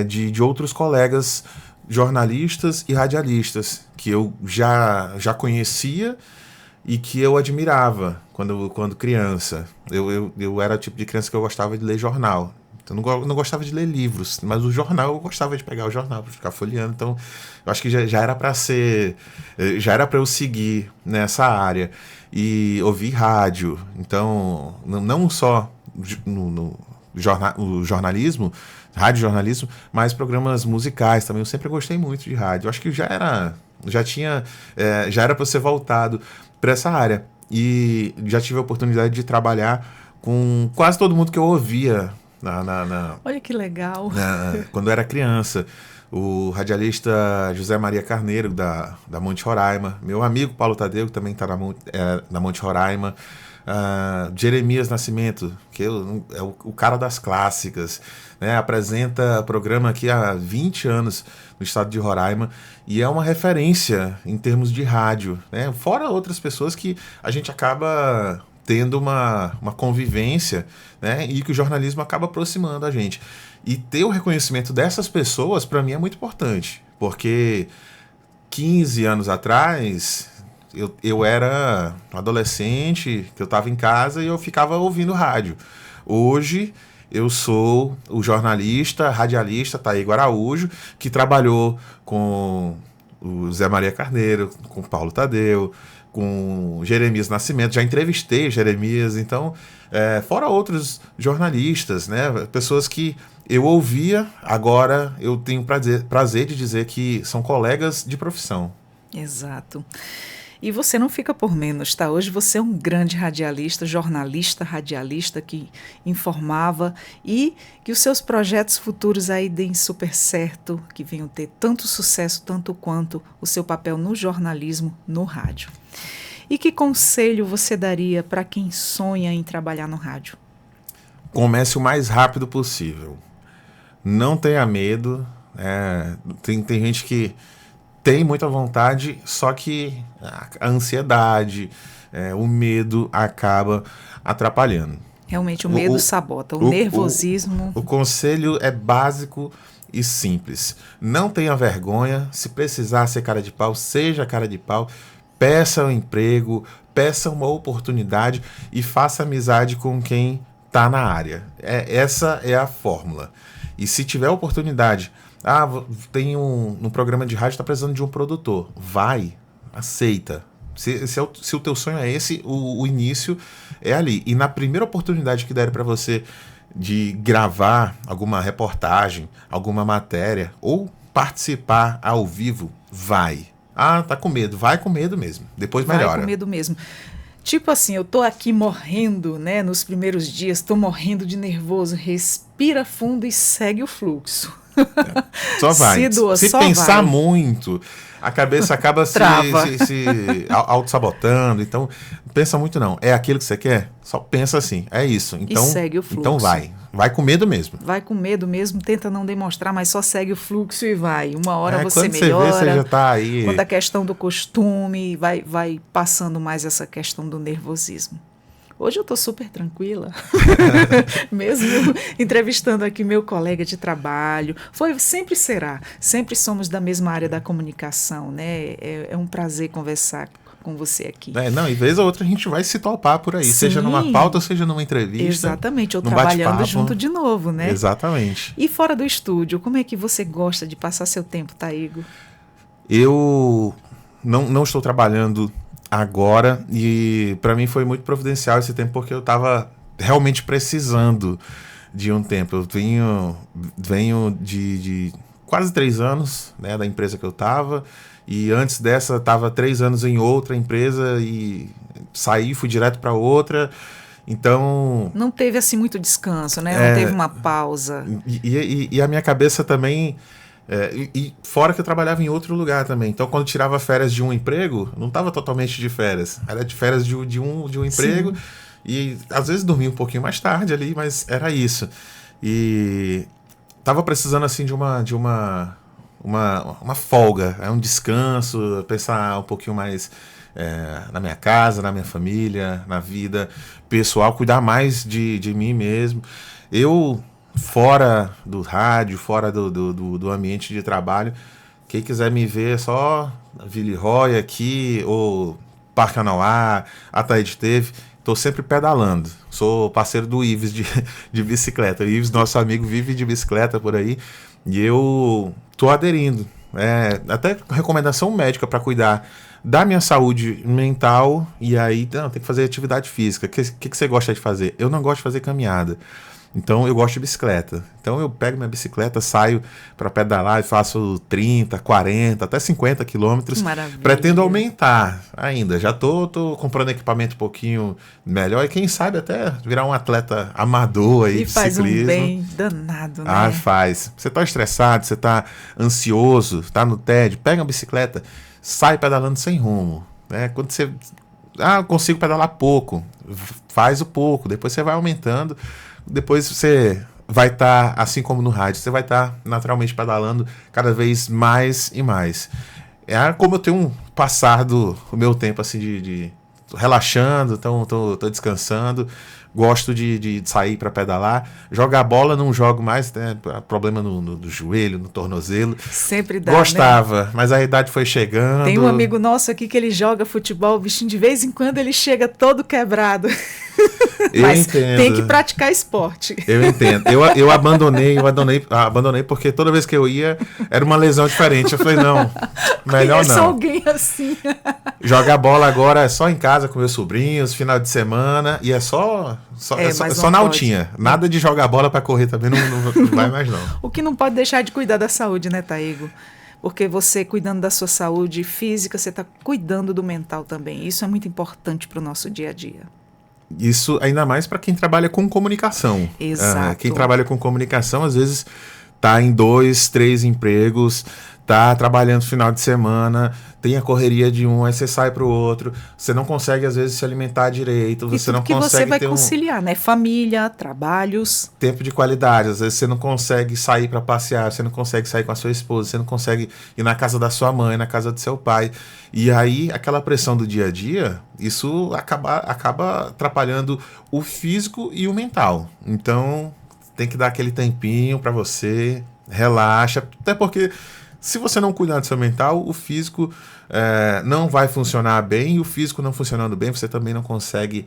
de outros colegas jornalistas e radialistas que eu já conhecia e que eu admirava quando criança. Eu era o tipo de criança que eu gostava de ler jornal. Então, não gostava de ler livros, mas o jornal eu gostava de pegar o jornal para ficar folheando. Então, eu acho que já era para ser, já era para eu seguir nessa área e ouvir rádio. Então, não só no jornalismo, rádio-jornalismo, mas programas musicais também. Eu sempre gostei muito de rádio. Eu acho que já era para ser voltado para essa área. E já tive a oportunidade de trabalhar com quase todo mundo que eu ouvia Olha que legal. Quando eu era criança. O radialista José Maria Carneiro, da Monte Roraima. Meu amigo Paulo Tadeu, que também está na Monte Roraima. Jeremias Nascimento, que é o cara das clássicas, né? Apresenta programa aqui há 20 anos no estado de Roraima e é uma referência em termos de rádio, né? Fora outras pessoas que a gente acaba tendo uma convivência, né? E que o jornalismo acaba aproximando a gente. E ter o reconhecimento dessas pessoas, para mim, é muito importante, porque 15 anos atrás eu era um adolescente, que eu estava em casa e eu ficava ouvindo rádio. Hoje eu sou o jornalista, radialista Taígo Araújo, que trabalhou com o Zé Maria Carneiro, com o Paulo Tadeu, com Jeremias Nascimento. Já entrevistei Jeremias, então, fora outros jornalistas, né? Pessoas que eu ouvia, agora eu tenho prazer de dizer que são colegas de profissão. Exato. E você não fica por menos, tá? Hoje você é um grande radialista, jornalista, radialista que informava e que os seus projetos futuros aí deem super certo, que venham ter tanto sucesso, tanto quanto o seu papel no jornalismo, no rádio. E que conselho você daria para quem sonha em trabalhar no rádio? Comece o mais rápido possível. Não tenha medo. Tem gente que tem muita vontade, só que a ansiedade, o medo acaba atrapalhando. Realmente, o medo sabota, o nervosismo. O conselho é básico e simples. Não tenha vergonha. Se precisar ser cara de pau, seja cara de pau. Peça um emprego, peça uma oportunidade e faça amizade com quem está na área. Essa é a fórmula. E se tiver oportunidade, tem um programa de rádio, está precisando de um produtor. Vai, aceita. Se o teu sonho é esse, o início é ali. E na primeira oportunidade que der para você de gravar alguma reportagem, alguma matéria, ou participar ao vivo, vai. Tá com medo. Vai com medo mesmo. Depois melhora. Vai com medo mesmo. Tipo assim, eu tô aqui morrendo, né? Nos primeiros dias, tô morrendo de nervoso. Respira fundo e segue o fluxo. Só vai. Se só pensar vai. muito, a cabeça acaba se auto-sabotando. Então, pensa muito não. É aquilo que você quer? Só pensa assim. É isso. Então, e segue o fluxo. Então vai. Vai com medo mesmo. Vai com medo mesmo, tenta não demonstrar, mas só segue o fluxo e vai. Uma hora você quando melhora. Você vê, você já tá aí. Quando a questão do costume, vai passando mais essa questão do nervosismo. Hoje eu estou super tranquila, mesmo entrevistando aqui meu colega de trabalho. Sempre será, sempre somos da mesma área da comunicação, né? É um prazer conversar com você aqui. E vez ou outra a gente vai se topar por aí, Sim, seja numa pauta, seja numa entrevista. Exatamente, ou trabalhando junto de novo, né? Exatamente. E fora do estúdio, como é que você gosta de passar seu tempo, Taígo? Eu não estou trabalhando agora e para mim foi muito providencial esse tempo porque eu estava realmente precisando de um tempo. Eu venho de quase 3 anos, né, da empresa que eu estava. E antes dessa, estava 3 anos em outra empresa e saí, fui direto para outra. Então... Não teve assim muito descanso, né? Não teve uma pausa. E a minha cabeça também... E fora que eu trabalhava em outro lugar também. Então, quando tirava férias de um emprego, não estava totalmente de férias. Era de férias de um emprego. Sim. E às vezes dormia um pouquinho mais tarde ali, mas era isso. E estava precisando assim de uma folga, um descanso, pensar um pouquinho mais na minha casa, na minha família, na vida pessoal, cuidar mais de mim mesmo. Eu, fora do rádio, fora do ambiente de trabalho, Quem quiser me ver é só Villeroy aqui, ou Parque Anauá, Ataíde Teve. Estou sempre pedalando. Sou parceiro do Ives de bicicleta. O Ives, nosso amigo, vive de bicicleta por aí. E eu estou aderindo. Até recomendação médica para cuidar da minha saúde mental. E aí, tem que fazer atividade física. O que você gosta de fazer? Eu não gosto de fazer caminhada. Então, eu gosto de bicicleta. Então, eu pego minha bicicleta, saio para pedalar e faço 30, 40, até 50 quilômetros. Maravilha. Pretendo aumentar ainda. Já tô comprando equipamento um pouquinho melhor e quem sabe até virar um atleta amador aí e de faz ciclismo. Um bem danado, né? Ah, faz. Você tá estressado, você tá ansioso, tá no tédio, pega uma bicicleta, sai pedalando sem rumo. Né? Quando você... eu consigo pedalar pouco. Faz o pouco, depois você vai aumentando. Depois você vai estar, assim como no rádio, você vai estar naturalmente pedalando cada vez mais e mais. Como eu tenho passado o meu tempo assim de relaxando, então tô descansando, gosto de sair para pedalar. Jogar bola não jogo mais, né? Problema no joelho, no tornozelo. Sempre dá, Gostava, né? Mas a idade foi chegando. Tem um amigo nosso aqui que ele joga futebol, o bichinho de vez em quando ele chega todo quebrado. Mas entendo. Tem que praticar esporte. Eu entendo. Eu abandonei porque toda vez que eu ia era uma lesão diferente. Eu falei, não, melhor Conheço não. alguém assim. Jogar bola agora é só em casa com meus sobrinhos, final de semana, e é só na altinha. Nada de jogar bola para correr também, não vai mais não. O que não pode deixar de cuidar da saúde, né, Taigo? Porque você cuidando da sua saúde física, você está cuidando do mental também. Isso é muito importante para o nosso dia a dia. Isso ainda mais para quem trabalha com comunicação. Exato. Quem trabalha com comunicação, às vezes, está em 2, 3 empregos, está trabalhando no final de semana, tem a correria de um, aí você sai para o outro, você não consegue, às vezes, se alimentar direito, você não consegue você vai ter conciliar, né? Família, trabalhos. Tempo de qualidade. Às vezes você não consegue sair para passear, você não consegue sair com a sua esposa, você não consegue ir na casa da sua mãe, na casa do seu pai. E aí, aquela pressão do dia a dia, isso acaba atrapalhando o físico e o mental. Então, tem que dar aquele tempinho para você, relaxa. Até porque, se você não cuidar do seu mental, o físico não vai funcionar bem. E o físico não funcionando bem, você também não consegue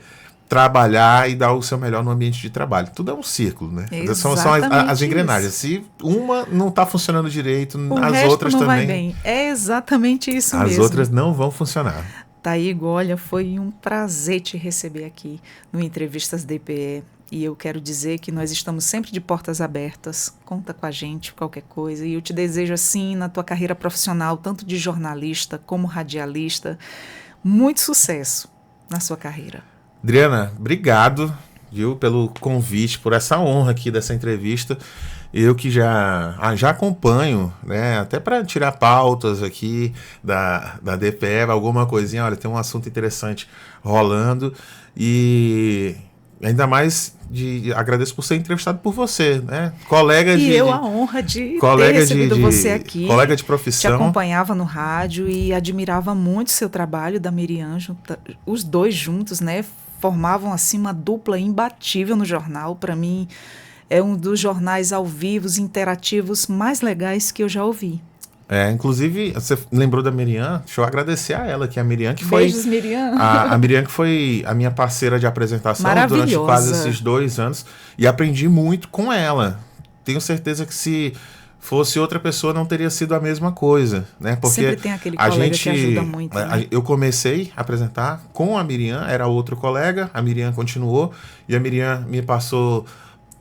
trabalhar e dar o seu melhor no ambiente de trabalho. Tudo é um círculo, né? São as engrenagens. Isso. Se uma não está funcionando direito, as outras não também... vai bem. É exatamente isso mesmo. As outras não vão funcionar. Taigo, olha, foi um prazer te receber aqui no Entrevistas DPE. E eu quero dizer que nós estamos sempre de portas abertas. Conta com a gente, qualquer coisa. E eu te desejo, assim, na tua carreira profissional, tanto de jornalista como radialista, muito sucesso na sua carreira. Adriana, obrigado, viu, pelo convite, por essa honra aqui dessa entrevista. Eu que já acompanho, né, até para tirar pautas aqui da DPE, alguma coisinha, olha, tem um assunto interessante rolando e ainda mais agradeço por ser entrevistado por você, né, a honra de ter recebido você aqui. Colega de profissão. Te acompanhava no rádio e admirava muito o seu trabalho, da Miriam, os dois juntos, né, formavam assim uma dupla imbatível no jornal. Para mim, é um dos jornais ao vivo, interativos mais legais que eu já ouvi. Inclusive, você lembrou da Miriam? Deixa eu agradecer a ela, que a Miriam que foi... Beijos, Miriam. A Miriam que foi a minha parceira de apresentação durante quase esses 2 anos. E aprendi muito com ela. Tenho certeza que se fosse outra pessoa não teria sido a mesma coisa, né? Porque sempre tem aquele colega que ajuda muito, né? Eu comecei a apresentar com a Miriam, era outro colega, a Miriam continuou e a Miriam me passou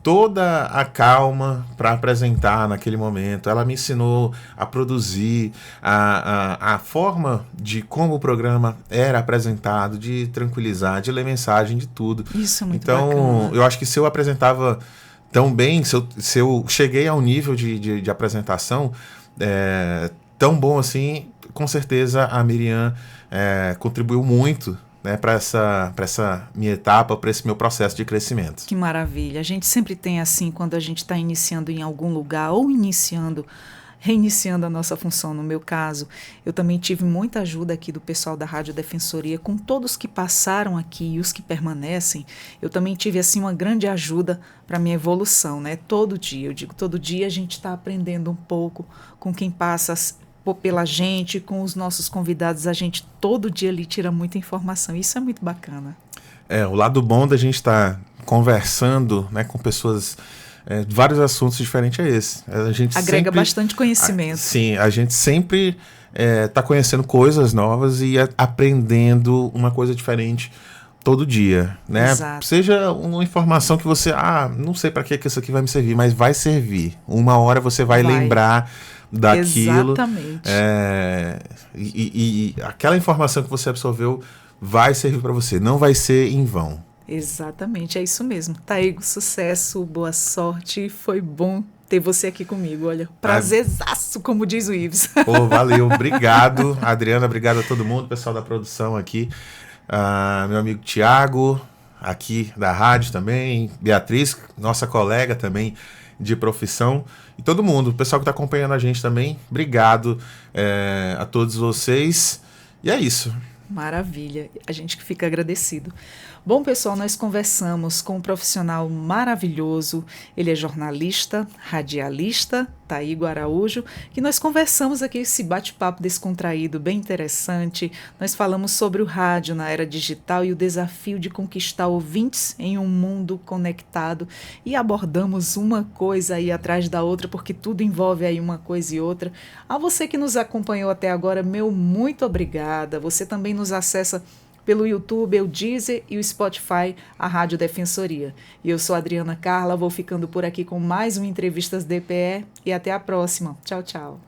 toda a calma para apresentar naquele momento. Ela me ensinou a produzir, a forma de como o programa era apresentado, de tranquilizar, de ler mensagem, de tudo. Isso é muito bacana. Então, eu acho que se eu apresentava tão bem, se eu cheguei a um nível de apresentação tão bom assim, com certeza a Miriam contribuiu muito, né, para essa minha etapa, para esse meu processo de crescimento. Que maravilha. A gente sempre tem assim, quando a gente está iniciando em algum lugar ou reiniciando a nossa função. No meu caso, eu também tive muita ajuda aqui do pessoal da Rádio Defensoria, com todos que passaram aqui e os que permanecem. Eu também tive assim uma grande ajuda para minha evolução, né? Todo dia, eu digo, todo dia a gente está aprendendo um pouco com quem passa pela gente, com os nossos convidados, a gente todo dia ali tira muita informação. Isso é muito bacana. O lado bom da gente estar conversando, né, com pessoas de vários assuntos diferentes é esse. A gente agrega sempre, bastante conhecimento. Sim, a gente sempre está conhecendo coisas novas e aprendendo uma coisa diferente todo dia, né? Exato. Seja uma informação que você, não sei para que isso aqui vai me servir, mas vai servir. Uma hora você vai lembrar daquilo. Exatamente. E aquela informação que você absorveu vai servir para você, não vai ser em vão. Exatamente, é isso mesmo. Taigo, sucesso, boa sorte, foi bom ter você aqui comigo, olha, prazerzaço, como diz o Ives. Valeu, obrigado, Adriana, obrigado a todo mundo, pessoal da produção aqui, meu amigo Tiago, aqui da rádio também, Beatriz, nossa colega também de profissão, e todo mundo, o pessoal que está acompanhando a gente também, obrigado a todos vocês, e é isso. Maravilha, a gente que fica agradecido. Bom, pessoal, nós conversamos com um profissional maravilhoso, ele é jornalista, radialista, Taigo Araújo, que nós conversamos aqui esse bate-papo descontraído, bem interessante. Nós falamos sobre o rádio na era digital e o desafio de conquistar ouvintes em um mundo conectado e abordamos uma coisa aí atrás da outra, porque tudo envolve aí uma coisa e outra. A você que nos acompanhou até agora, meu muito obrigada. Você também nos acessa pelo YouTube, o Deezer e o Spotify, a Rádio Defensoria. E eu sou Adriana Carla, vou ficando por aqui com mais um Entrevistas DPE e até a próxima. Tchau, tchau.